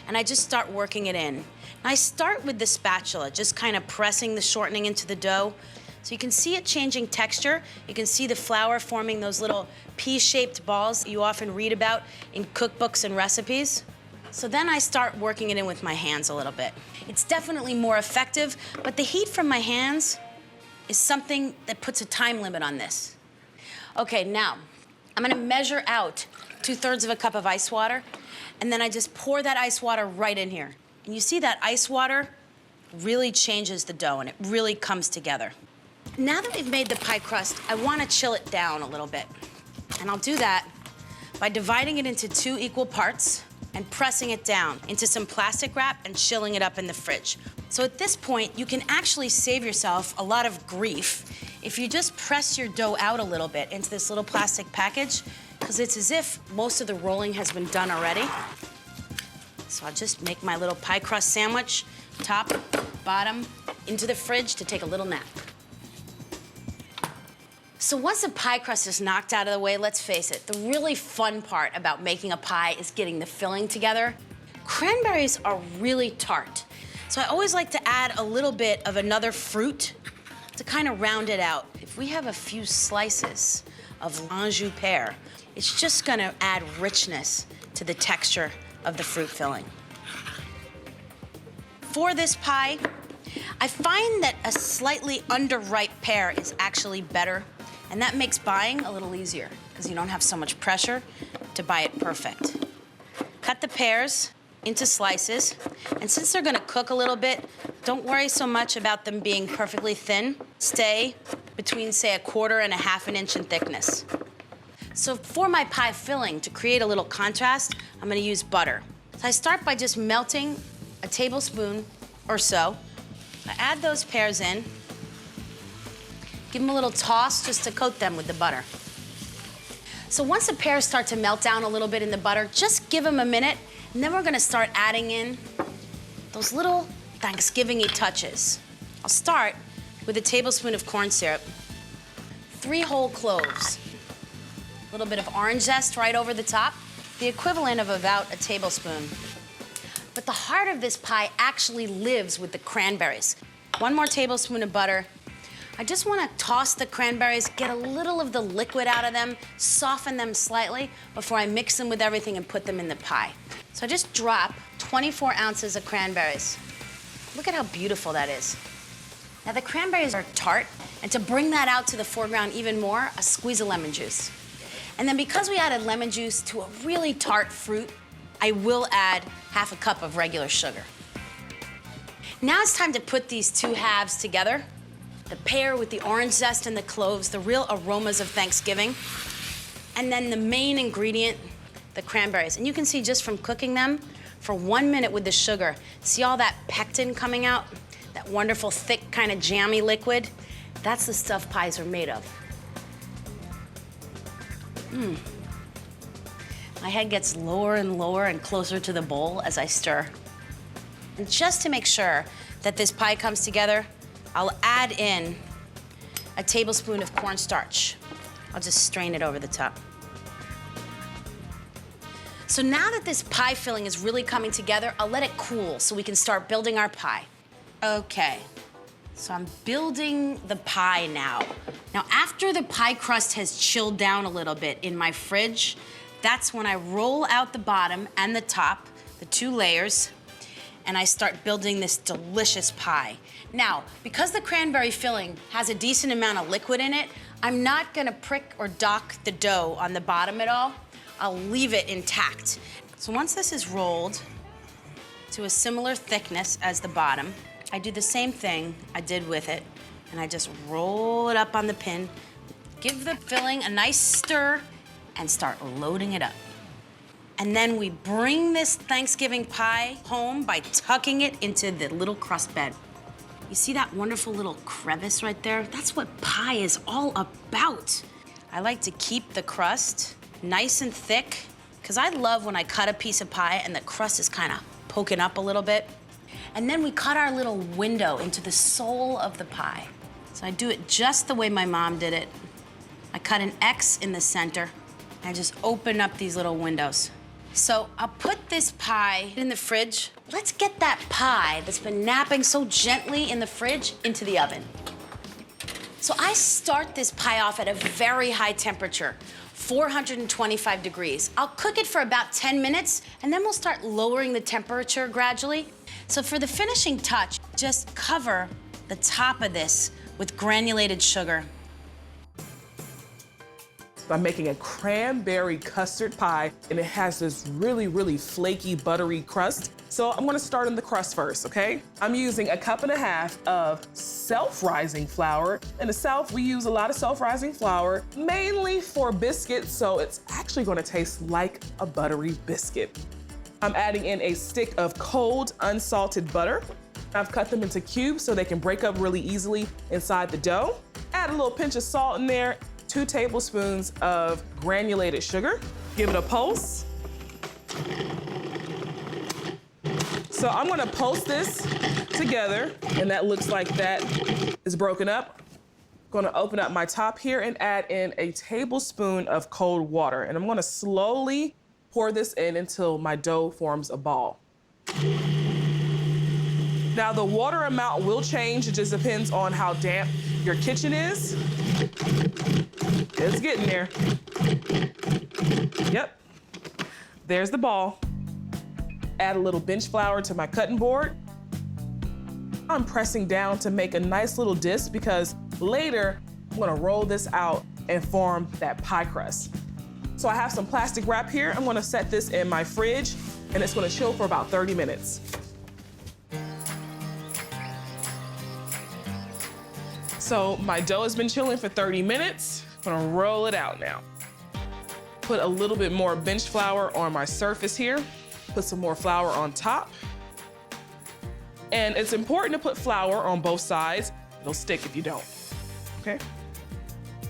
and I just start working it in. And I start with the spatula, just kind of pressing the shortening into the dough. So you can see it changing texture. You can see the flour forming those little pea-shaped balls you often read about in cookbooks and recipes. So then I start working it in with my hands a little bit. It's definitely more effective, but the heat from my hands is something that puts a time limit on this. Okay, now, I'm gonna measure out 2/3 of a cup of ice water, and then I just pour that ice water right in here. And you see that ice water really changes the dough, and it really comes together. Now that we've made the pie crust, I wanna chill it down a little bit. And I'll do that by dividing it into 2 equal parts. and pressing it down into some plastic wrap and chilling it up in the fridge. So at this point, you can actually save yourself a lot of grief if you just press your dough out a little bit into this little plastic package, because it's as if most of the rolling has been done already. So I'll just make my little pie crust sandwich, top, bottom, into the fridge to take a little nap. So once the pie crust is knocked out of the way, let's face it, the really fun part about making a pie is getting the filling together. Cranberries are really tart, so I always like to add a little bit of another fruit to kind of round it out. If we have a few slices of Anjou pear, it's just gonna add richness to the texture of the fruit filling. For this pie, I find that a slightly underripe pear is actually better, and that makes buying a little easier because you don't have so much pressure to buy it perfect. Cut the pears into slices, and since they're gonna cook a little bit, don't worry so much about them being perfectly thin. Stay between, say, 1/4 and 1/2 inch in thickness. So for my pie filling, to create a little contrast, I'm gonna use butter. So I start by just melting a tablespoon or so. I add those pears in, give them a little toss just to coat them with the butter. So once the pears start to melt down a little bit in the butter, just give them a minute, and then we're gonna start adding in those little Thanksgiving-y touches. I'll start with a tablespoon of corn syrup, 3 whole cloves, a little bit of orange zest right over the top, the equivalent of about a tablespoon. But the heart of this pie actually lives with the cranberries. 1 more tablespoon of butter. I just wanna toss the cranberries, get a little of the liquid out of them, soften them slightly before I mix them with everything and put them in the pie. So I just drop 24 ounces of cranberries. Look at how beautiful that is. Now the cranberries are tart, and to bring that out to the foreground even more, a squeeze of lemon juice. And then because we added lemon juice to a really tart fruit, I will add 1/2 cup of regular sugar. Now it's time to put these 2 halves together. The pear with the orange zest and the cloves, the real aromas of Thanksgiving. And then the main ingredient, the cranberries. And you can see just from cooking them for 1 minute with the sugar, see all that pectin coming out? That wonderful, thick, kind of jammy liquid? That's the stuff pies are made of. My head gets lower and lower and closer to the bowl as I stir. And just to make sure that this pie comes together, I'll add in a tablespoon of cornstarch. I'll just strain it over the top. So now that this pie filling is really coming together, I'll let it cool so we can start building our pie. Okay, so I'm building the pie now. Now, after the pie crust has chilled down a little bit in my fridge, that's when I roll out the bottom and the top, the 2 layers, and I start building this delicious pie. Now, because the cranberry filling has a decent amount of liquid in it, I'm not gonna prick or dock the dough on the bottom at all. I'll leave it intact. So once this is rolled to a similar thickness as the bottom, I do the same thing I did with it, and I just roll it up on the pin, give the filling a nice stir, and start loading it up. And then we bring this Thanksgiving pie home by tucking it into the little crust bed. You see that wonderful little crevice right there? That's what pie is all about. I like to keep the crust nice and thick, because I love when I cut a piece of pie and the crust is kind of poking up a little bit. And then we cut our little window into the soul of the pie. So I do it just the way my mom did it. I cut an X in the center, and I just open up these little windows. So I'll put this pie in the fridge. Let's get that pie that's been napping so gently in the fridge into the oven. So I start this pie off at a very high temperature, 425 degrees. I'll cook it for about 10 minutes, and then we'll start lowering the temperature gradually. So for the finishing touch, just cover the top of this with granulated sugar. I'm making a cranberry custard pie, and it has this really, really flaky, buttery crust. So I'm gonna start on the crust first, okay? I'm using 1.5 cups of self-rising flour. In the South, we use a lot of self-rising flour, mainly for biscuits, so it's actually gonna taste like a buttery biscuit. I'm adding in a stick of cold, unsalted butter. I've cut them into cubes so they can break up really easily inside the dough. Add a little pinch of salt in there, 2 tablespoons of granulated sugar. Give it a pulse. So I'm gonna pulse this together, and that looks like that is broken up. Gonna open up my top here and add in a tablespoon of cold water. And I'm gonna slowly pour this in until my dough forms a ball. Now the water amount will change. It just depends on how damp your kitchen is. It's getting there. Yep, there's the ball. Add a little bench flour to my cutting board. I'm pressing down to make a nice little disc because later I'm gonna roll this out and form that pie crust. So I have some plastic wrap here. I'm gonna set this in my fridge and it's gonna chill for about 30 minutes. So my dough has been chilling for 30 minutes. I'm gonna roll it out now. Put a little bit more bench flour on my surface here. Put some more flour on top. And it's important to put flour on both sides. It'll stick if you don't, okay?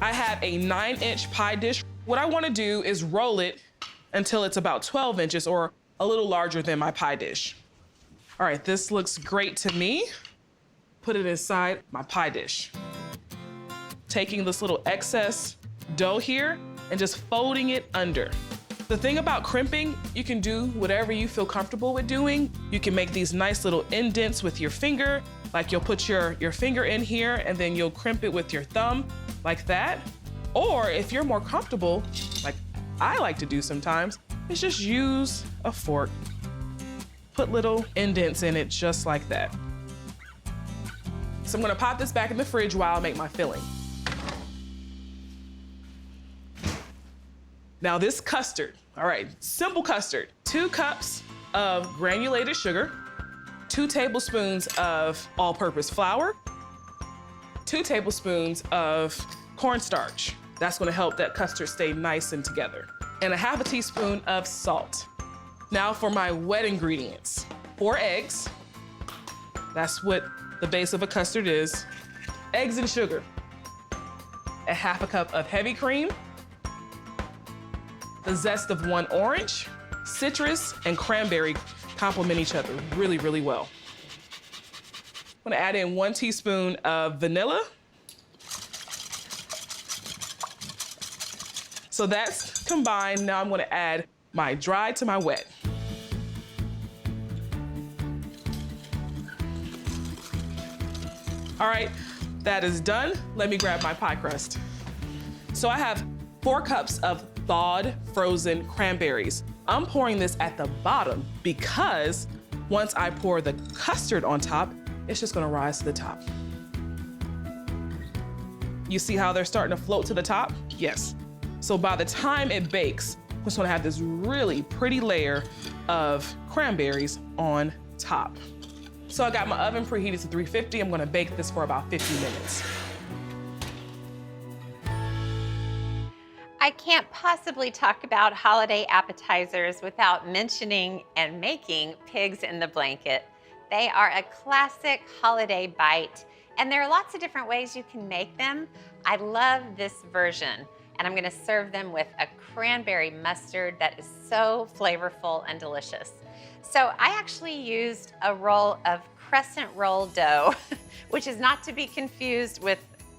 I have a 9-inch pie dish. What I wanna do is roll it until it's about 12 inches or a little larger than my pie dish. All right, this looks great to me. Put it inside my pie dish. Taking this little excess dough here and just folding it under. The thing about crimping, you can do whatever you feel comfortable with doing. You can make these nice little indents with your finger, like you'll put your finger in here and then you'll crimp it with your thumb like that. Or if you're more comfortable, like I like to do sometimes, is just use a fork. Put little indents in it just like that. So I'm gonna pop this back in the fridge while I make my filling. Now this custard, all right, simple custard. 2 cups of granulated sugar, 2 tablespoons of all-purpose flour, 2 tablespoons of cornstarch. That's gonna help that custard stay nice and together. And a 1/2 teaspoon of salt. Now for my wet ingredients. 4 eggs, that's what the base of a custard is. Eggs and sugar. A 1/2 cup of heavy cream, the zest of 1 orange. Citrus and cranberry complement each other really, really well. I'm gonna add in 1 teaspoon of vanilla. So that's combined. Now I'm gonna add my dry to my wet. All right, that is done. Let me grab my pie crust. So I have 4 cups of thawed frozen cranberries. I'm pouring this at the bottom because once I pour the custard on top, it's just gonna rise to the top. You see how they're starting to float to the top? Yes. So by the time it bakes, we're just gonna have this really pretty layer of cranberries on top. So I got my oven preheated to 350. I'm gonna bake this for about 50 minutes. I can't possibly talk about holiday appetizers without mentioning and making pigs in the blanket. They are a classic holiday bite, and there are lots of different ways you can make them. I love this version, and I'm gonna serve them with a cranberry mustard that is so flavorful and delicious. So I actually used a roll of crescent roll dough, which is not to be confused with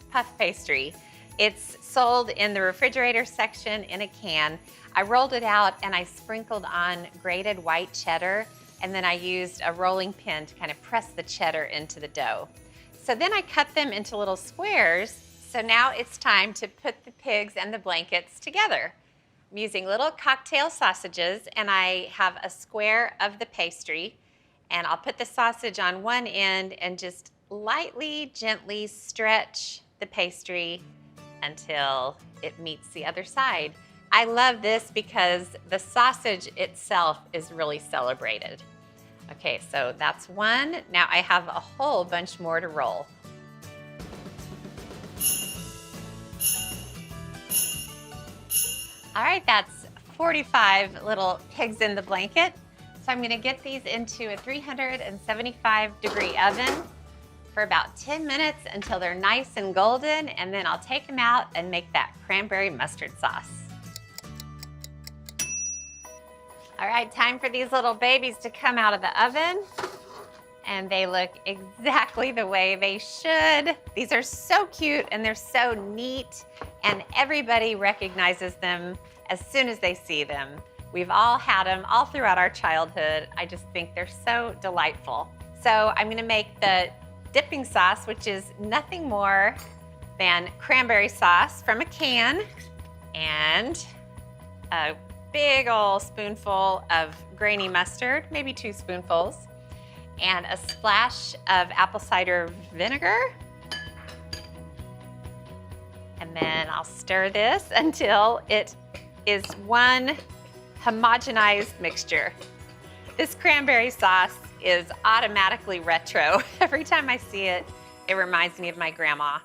puff pastry. It's sold in the refrigerator section in a can. I rolled it out and I sprinkled on grated white cheddar, and then I used a rolling pin to kind of press the cheddar into the dough. So then I cut them into little squares. So now it's time to put the pigs and the blankets together. I'm using little cocktail sausages, and I have a square of the pastry, and I'll put the sausage on one end and just lightly, gently stretch the pastry until it meets the other side. I love this because the sausage itself is really celebrated. Okay, so that's one. Now I have a whole bunch more to roll. All right, that's 45 little pigs in the blanket. So I'm gonna get these into a 375-degree oven for about 10 minutes until they're nice and golden, and then I'll take them out and make that cranberry mustard sauce. All right, time for these little babies to come out of the oven. And they look exactly the way they should. These are so cute and they're so neat, and everybody recognizes them as soon as they see them. We've all had them all throughout our childhood. I just think they're so delightful. So I'm gonna make the dipping sauce, which is nothing more than cranberry sauce from a can and a big old spoonful of grainy mustard, maybe 2 spoonfuls, and a splash of apple cider vinegar. And then I'll stir this until it is one homogenized mixture. This cranberry sauce is automatically retro. Every time I see it, it reminds me of my grandma.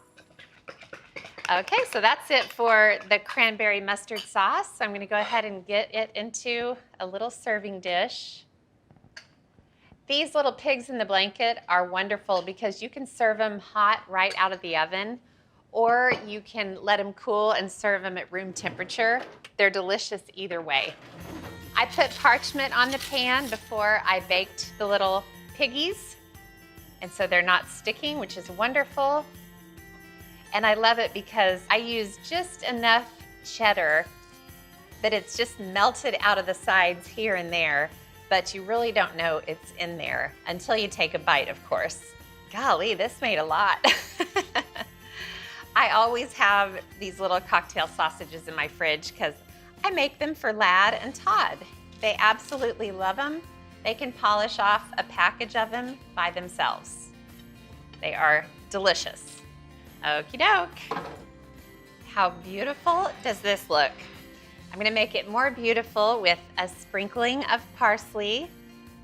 Okay, so that's it for the cranberry mustard sauce. I'm gonna go ahead and get it into a little serving dish. These little pigs in the blanket are wonderful because you can serve them hot right out of the oven, or you can let them cool and serve them at room temperature. They're delicious either way. I put parchment on the pan before I baked the little piggies, and so they're not sticking, which is wonderful. And I love it because I use just enough cheddar that it's just melted out of the sides here and there, but you really don't know it's in there until you take a bite, of course. Golly, this made a lot. I always have these little cocktail sausages in my fridge because I make them for Lad and Todd. They absolutely love them. They can polish off a package of them by themselves. They are delicious. Okie doke. How beautiful does this look? I'm gonna make it more beautiful with a sprinkling of parsley.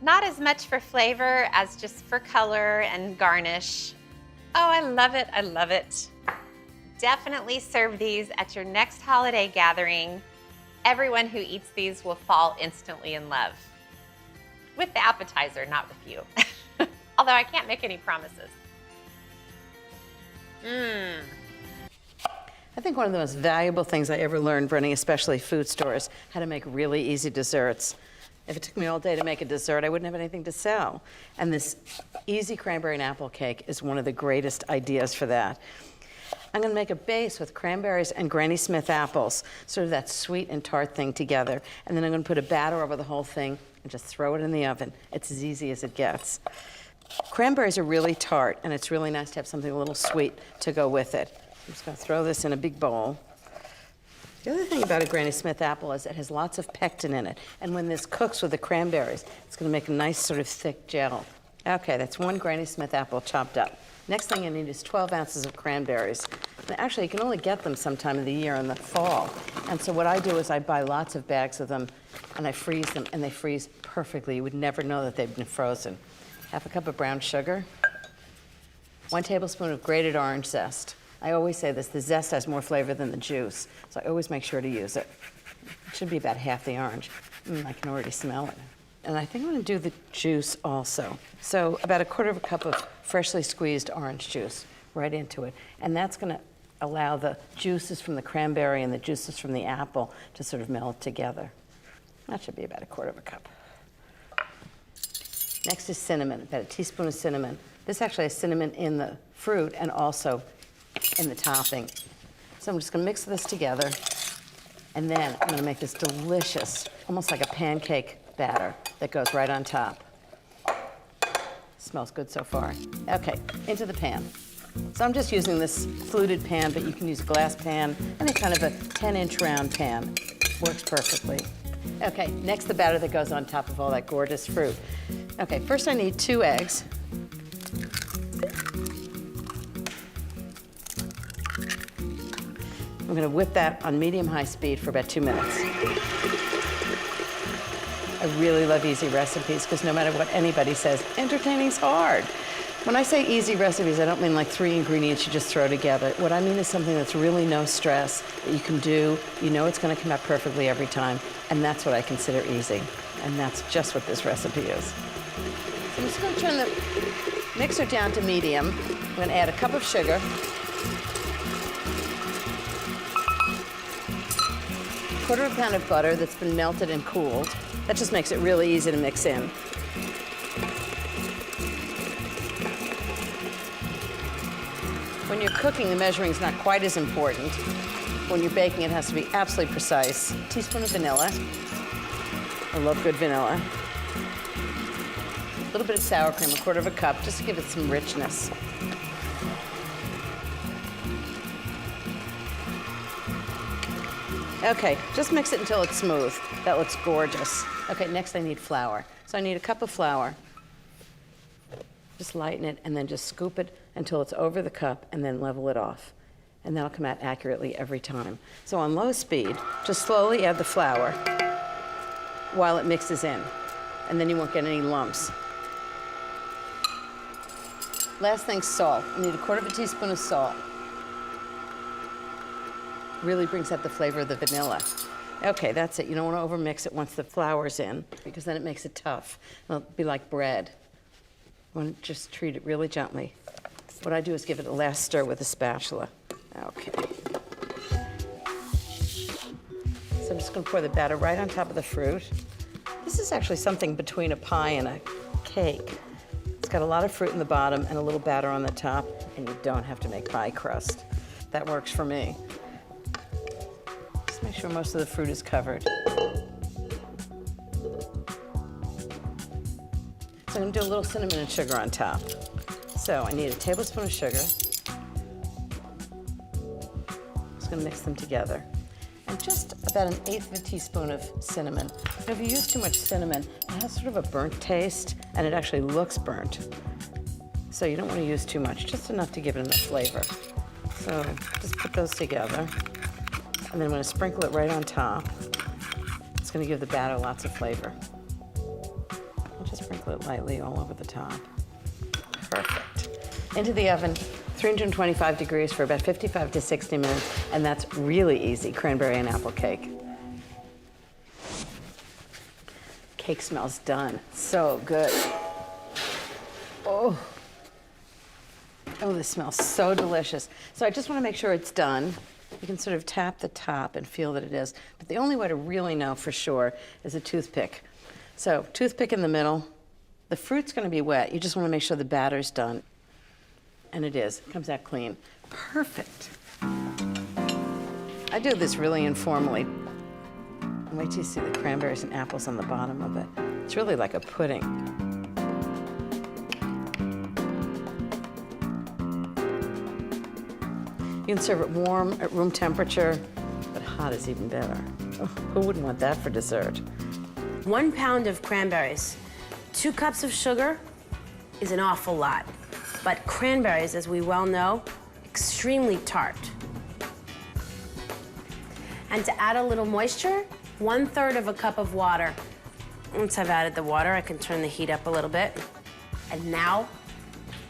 Not as much for flavor as just for color and garnish. Oh, I love it, I love it. Definitely serve these at your next holiday gathering. Everyone who eats these will fall instantly in love. With the appetizer, not with you. Although I can't make any promises. I think one of the most valuable things I ever learned running especially food stores, how to make really easy desserts. If it took me all day to make a dessert, I wouldn't have anything to sell. And this easy cranberry and apple cake is one of the greatest ideas for that. I'm gonna make a base with cranberries and Granny Smith apples, sort of that sweet and tart thing together. And then I'm gonna put a batter over the whole thing and just throw it in the oven. It's as easy as it gets. Cranberries are really tart, and it's really nice to have something a little sweet to go with it. I'm just gonna throw this in a big bowl. The other thing about a Granny Smith apple is it has lots of pectin in it, and when this cooks with the cranberries, it's gonna make a nice sort of thick gel. Okay, that's 1 Granny Smith apple chopped up. Next thing I need is 12 ounces of cranberries. And actually, you can only get them sometime of the year in the fall. And so what I do is I buy lots of bags of them, and I freeze them, and they freeze perfectly. You would never know that they've been frozen. 1/2 cup of brown sugar, 1 tablespoon of grated orange zest. I always say this, the zest has more flavor than the juice, so I always make sure to use it. It should be about half the orange. I can already smell it. And I think I'm gonna do the juice also. So about 1/4 cup of freshly squeezed orange juice right into it. And that's gonna allow the juices from the cranberry and the juices from the apple to sort of melt together. That should be about 1/4 cup. Next is cinnamon, about 1 teaspoon of cinnamon. This actually has cinnamon in the fruit and also in the topping. So I'm just gonna mix this together, and then I'm gonna make this delicious, almost like a pancake batter that goes right on top. Smells good so far. Okay, into the pan. So I'm just using this fluted pan, but you can use a glass pan, any kind of a 10-inch round pan. Works perfectly. Okay, next the batter that goes on top of all that gorgeous fruit. Okay, first I need 2 eggs. I'm gonna whip that on medium-high speed for about 2 minutes. I really love easy recipes because no matter what anybody says, entertaining's hard. When I say easy recipes, I don't mean like 3 ingredients you just throw together. What I mean is something that's really no stress, that you can do, you know it's gonna come out perfectly every time, and that's what I consider easy. And that's just what this recipe is. So I'm just gonna turn the mixer down to medium. I'm gonna add a cup of sugar. Quarter of a pound of butter that's been melted and cooled. That just makes it really easy to mix in. When you're cooking, the measuring's not quite as important. When you're baking, it has to be absolutely precise. A teaspoon of vanilla. I love good vanilla. A little bit of sour cream, a quarter of a cup, just to give it some richness. Okay, just mix it until it's smooth. That looks gorgeous. Okay, next I need flour. So I need a cup of flour. Just lighten it and then just scoop it until it's over the cup and then level it off. And that'll come out accurately every time. So on low speed, just slowly add the flour while it mixes in. And then you won't get any lumps. Last thing, salt. I need a quarter of a teaspoon of salt. Really brings out the flavor of the vanilla. Okay, that's it. You don't want to overmix it once the flour's in, because then it makes it tough. It'll be like bread. You want to just treat it really gently. What I do is give it a last stir with a spatula. Okay. So I'm just going to pour the batter right on top of the fruit. This is actually something between a pie and a cake. It's got a lot of fruit in the bottom and a little batter on the top, and you don't have to make pie crust. That works for me. Just make sure most of the fruit is covered. So I'm going to do a little cinnamon and sugar on top. So I need a tablespoon of sugar. Just going to mix them together. And just about 1/8 of a teaspoon of cinnamon. Now, if you use too much cinnamon, it has sort of a burnt taste, and it actually looks burnt. So you don't want to use too much, just enough to give it enough flavor. So just put those together. And then I'm going to sprinkle it right on top. It's going to give the batter lots of flavor. I'll just sprinkle it lightly all over the top. Perfect. Into the oven, 325 degrees for about 55 to 60 minutes, and that's really easy, cranberry and apple cake. Cake smells done. So good. Oh. Oh, this smells so delicious. So I just want to make sure it's done. You can sort of tap the top and feel that it is. But the only way to really know for sure is a toothpick. So toothpick in the middle. The fruit's going to be wet. You just want to make sure the batter's done. And it is. It comes out clean. Perfect. I do this really informally. Wait till you see the cranberries and apples on the bottom of it. It's really like a pudding. You can serve it warm at room temperature, but hot is even better. Oh, who wouldn't want that for dessert? 1 pound of cranberries, 2 cups of sugar is an awful lot. But cranberries, as we well know, extremely tart. And to add a little moisture, 1/3 of a cup of water. Once I've added the water, I can turn the heat up a little bit. And now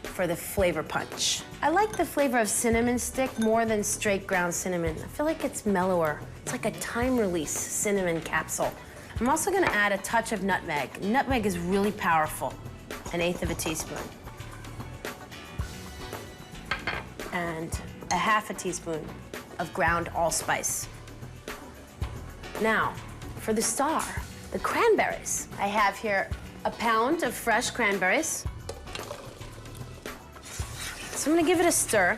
for the flavor punch. I like the flavor of cinnamon stick more than straight ground cinnamon. I feel like it's mellower. It's like a time-release cinnamon capsule. I'm also gonna add a touch of nutmeg. Nutmeg is really powerful, 1/8 of a teaspoon. And 1/2 a teaspoon of ground allspice. Now, for the star, the cranberries. I have here 1 pound of fresh cranberries. So I'm gonna give it a stir.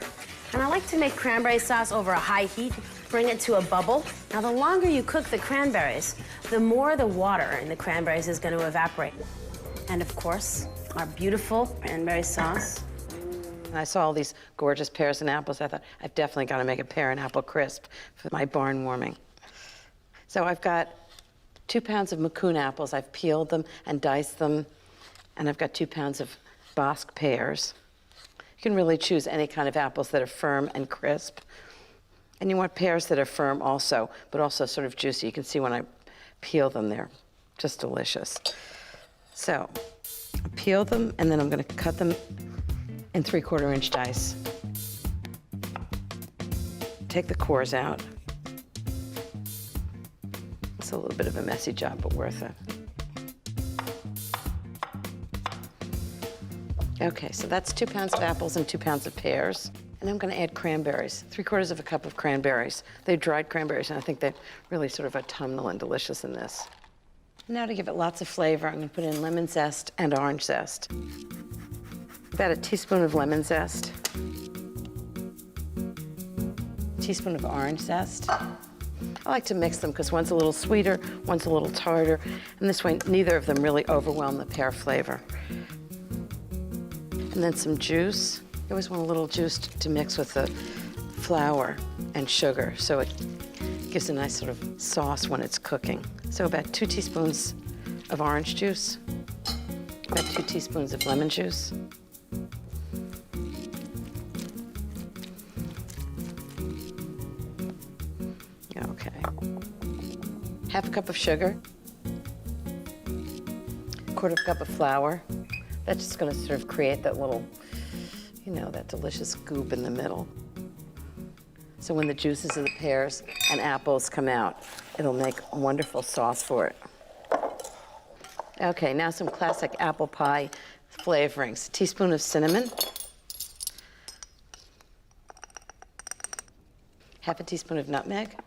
And I like to make cranberry sauce over a high heat, bring it to a bubble. Now, the longer you cook the cranberries, the more the water in the cranberries is gonna evaporate. And of course, our beautiful cranberry sauce. I saw all these gorgeous pears and apples. I thought, I've definitely got to make a pear and apple crisp for my barn warming. So I've got 2 pounds of Macoun apples. I've peeled them and diced them. And I've got 2 pounds of Bosc pears. You can really choose any kind of apples that are firm and crisp. And you want pears that are firm also, but also sort of juicy. You can see when I peel them, they're just delicious. So I peel them, and then I'm going to cut them in 3/4 inch dice. Take the cores out. It's a little bit of a messy job, but worth it. Okay, so that's 2 pounds of apples and 2 pounds of pears. And I'm gonna add cranberries, 3/4 of a cup of cranberries. They're dried cranberries, and I think they're really sort of autumnal and delicious in this. Now to give it lots of flavor, I'm gonna put in lemon zest and orange zest. About a teaspoon of lemon zest. A teaspoon of orange zest. I like to mix them because one's a little sweeter, one's a little tartar, and this way neither of them really overwhelm the pear flavor. And then some juice. I always want a little juice to mix with the flour and sugar, so it gives a nice sort of sauce when it's cooking. So about 2 teaspoons of orange juice, about 2 teaspoons of lemon juice. Okay. 1/2 cup of sugar, 1/4 cup of flour. That's just gonna sort of create that little, you know, that delicious goop in the middle. So when the juices of the pears and apples come out, it'll make a wonderful sauce for it. Okay, now some classic apple pie flavorings. A teaspoon of cinnamon, 1/2 teaspoon of nutmeg.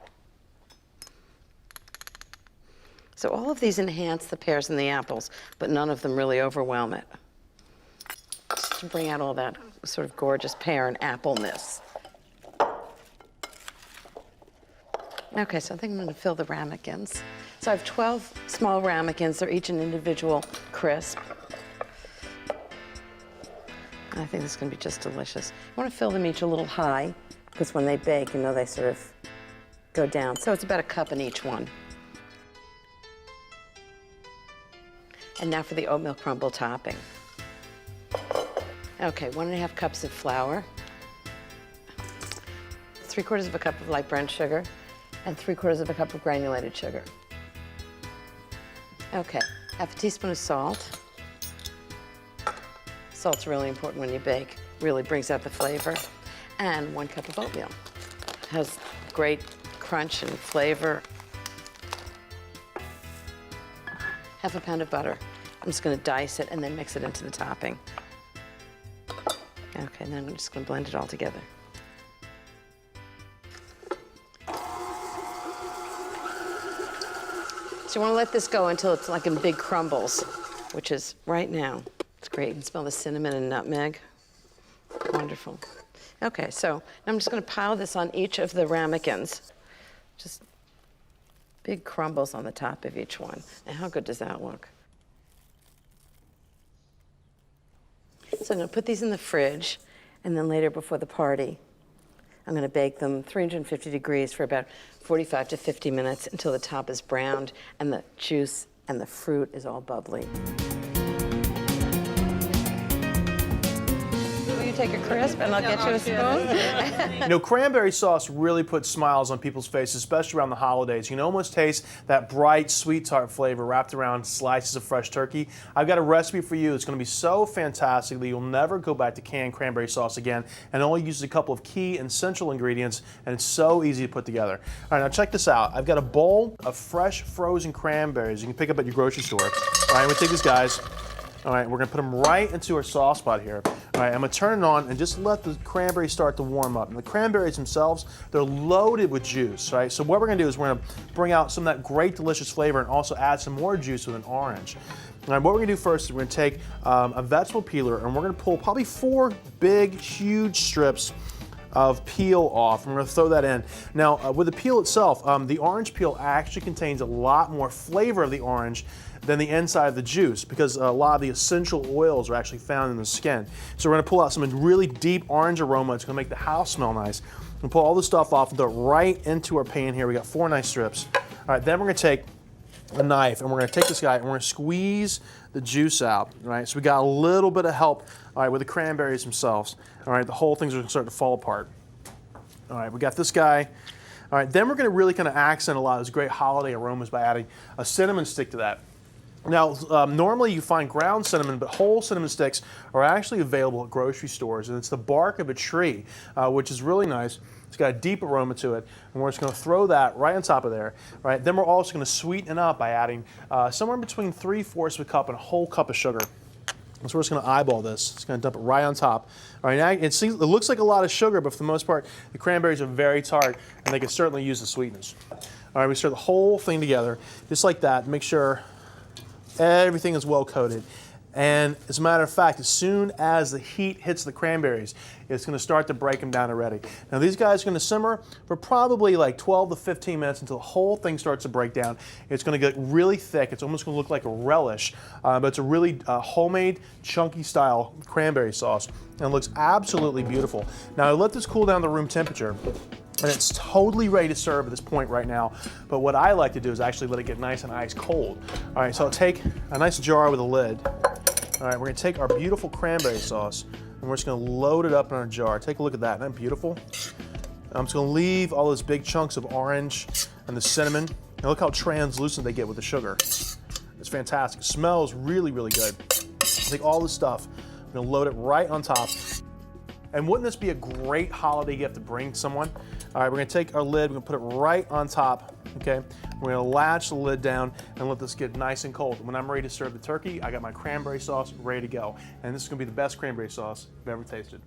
So all of these enhance the pears and the apples, but none of them really overwhelm it. Just to bring out all that sort of gorgeous pear and appleness. Okay, so I think I'm gonna fill the ramekins. So I have 12 small ramekins. They're each an individual crisp. And I think this is gonna be just delicious. You wanna fill them each a little high, because when they bake, you know, they sort of go down. So it's about a cup in each one. And now for the oatmeal crumble topping. Okay, 1½ cups of flour, 3/4 of a cup of light brown sugar, and 3/4 of a cup of granulated sugar. Okay, 1/2 teaspoon of salt. Salt's really important when you bake, really brings out the flavor. And 1 cup of oatmeal. Has great crunch and flavor. 1/2 pound of butter. I'm just gonna dice it and then mix it into the topping. Okay, and then I'm just gonna blend it all together. So you wanna let this go until it's like in big crumbles, which is right now. It's great, you can smell the cinnamon and nutmeg. Wonderful. Okay, so I'm just gonna pile this on each of the ramekins. Just big crumbles on the top of each one. Now, how good does that look? So I'm gonna put these in the fridge, and then later before the party, I'm gonna bake them 350 degrees for about 45 to 50 minutes until the top is browned and the juice and the fruit is all bubbly. Will you take a crisp and I'll get you a spoon? You know, cranberry sauce really puts smiles on people's faces, especially around the holidays. You can almost taste that bright, sweet tart flavor wrapped around slices of fresh turkey. I've got a recipe for you. It's going to be so fantastic that you'll never go back to canned cranberry sauce again, and it only uses a couple of key and essential ingredients, and it's so easy to put together. All right, now check this out. I've got a bowl of fresh frozen cranberries you can pick up at your grocery store. All right, I'm going to take these guys. All right, we're gonna put them right into our sauce pot here. All right, I'm gonna turn it on and just let the cranberries start to warm up. And the cranberries themselves, they're loaded with juice, right? So what we're gonna do is we're gonna bring out some of that great, delicious flavor and also add some more juice with an orange. All right, what we're gonna do first is we're gonna take a vegetable peeler and we're gonna pull probably 4 big, huge strips of peel off. And we're gonna throw that in. Now, with the peel itself, the orange peel actually contains a lot more flavor of the orange than the inside of the juice, because a lot of the essential oils are actually found in the skin. So we're gonna pull out some really deep orange aroma. It's gonna make the house smell nice. And pull all the stuff off and throw it right into our pan here. We got 4 nice strips. All right, then we're gonna take a knife and we're gonna take this guy and we're gonna squeeze the juice out, right? So we got a little bit of help, all right, with the cranberries themselves. All right, the whole thing's gonna start to fall apart. All right, we got this guy. All right, then we're gonna really kind of accent a lot of those great holiday aromas by adding a cinnamon stick to that. Now, normally you find ground cinnamon, but whole cinnamon sticks are actually available at grocery stores, and it's the bark of a tree, which is really nice. It's got a deep aroma to it, and we're just gonna throw that right on top of there, right? Then we're also gonna sweeten it up by adding somewhere between 3/4 of a cup and a whole cup of sugar. So we're just gonna eyeball this. Just gonna dump it right on top. All right, now it looks like a lot of sugar, but for the most part, the cranberries are very tart, and they can certainly use the sweetness. All right, we stir the whole thing together, just like that. Make sure everything is well coated. And as a matter of fact, as soon as the heat hits the cranberries, it's gonna start to break them down already. Now these guys are gonna simmer for probably like 12 to 15 minutes until the whole thing starts to break down. It's gonna get really thick. It's almost gonna look like a relish, but it's a really homemade, chunky style cranberry sauce. And it looks absolutely beautiful. Now I let this cool down to room temperature. And it's totally ready to serve at this point right now. But what I like to do is actually let it get nice and ice cold. All right, so I'll take a nice jar with a lid. All right, we're gonna take our beautiful cranberry sauce and we're just gonna load it up in our jar. Take a look at that, isn't that beautiful? I'm just gonna leave all those big chunks of orange and the cinnamon. And look how translucent they get with the sugar. It's fantastic. It smells really, really good. Take all this stuff, I'm gonna load it right on top. And wouldn't this be a great holiday gift to bring someone? All right, we're gonna take our lid, we're gonna put it right on top, okay? We're gonna latch the lid down and let this get nice and cold. When I'm ready to serve the turkey, I got my cranberry sauce ready to go. And this is gonna be the best cranberry sauce I've ever tasted.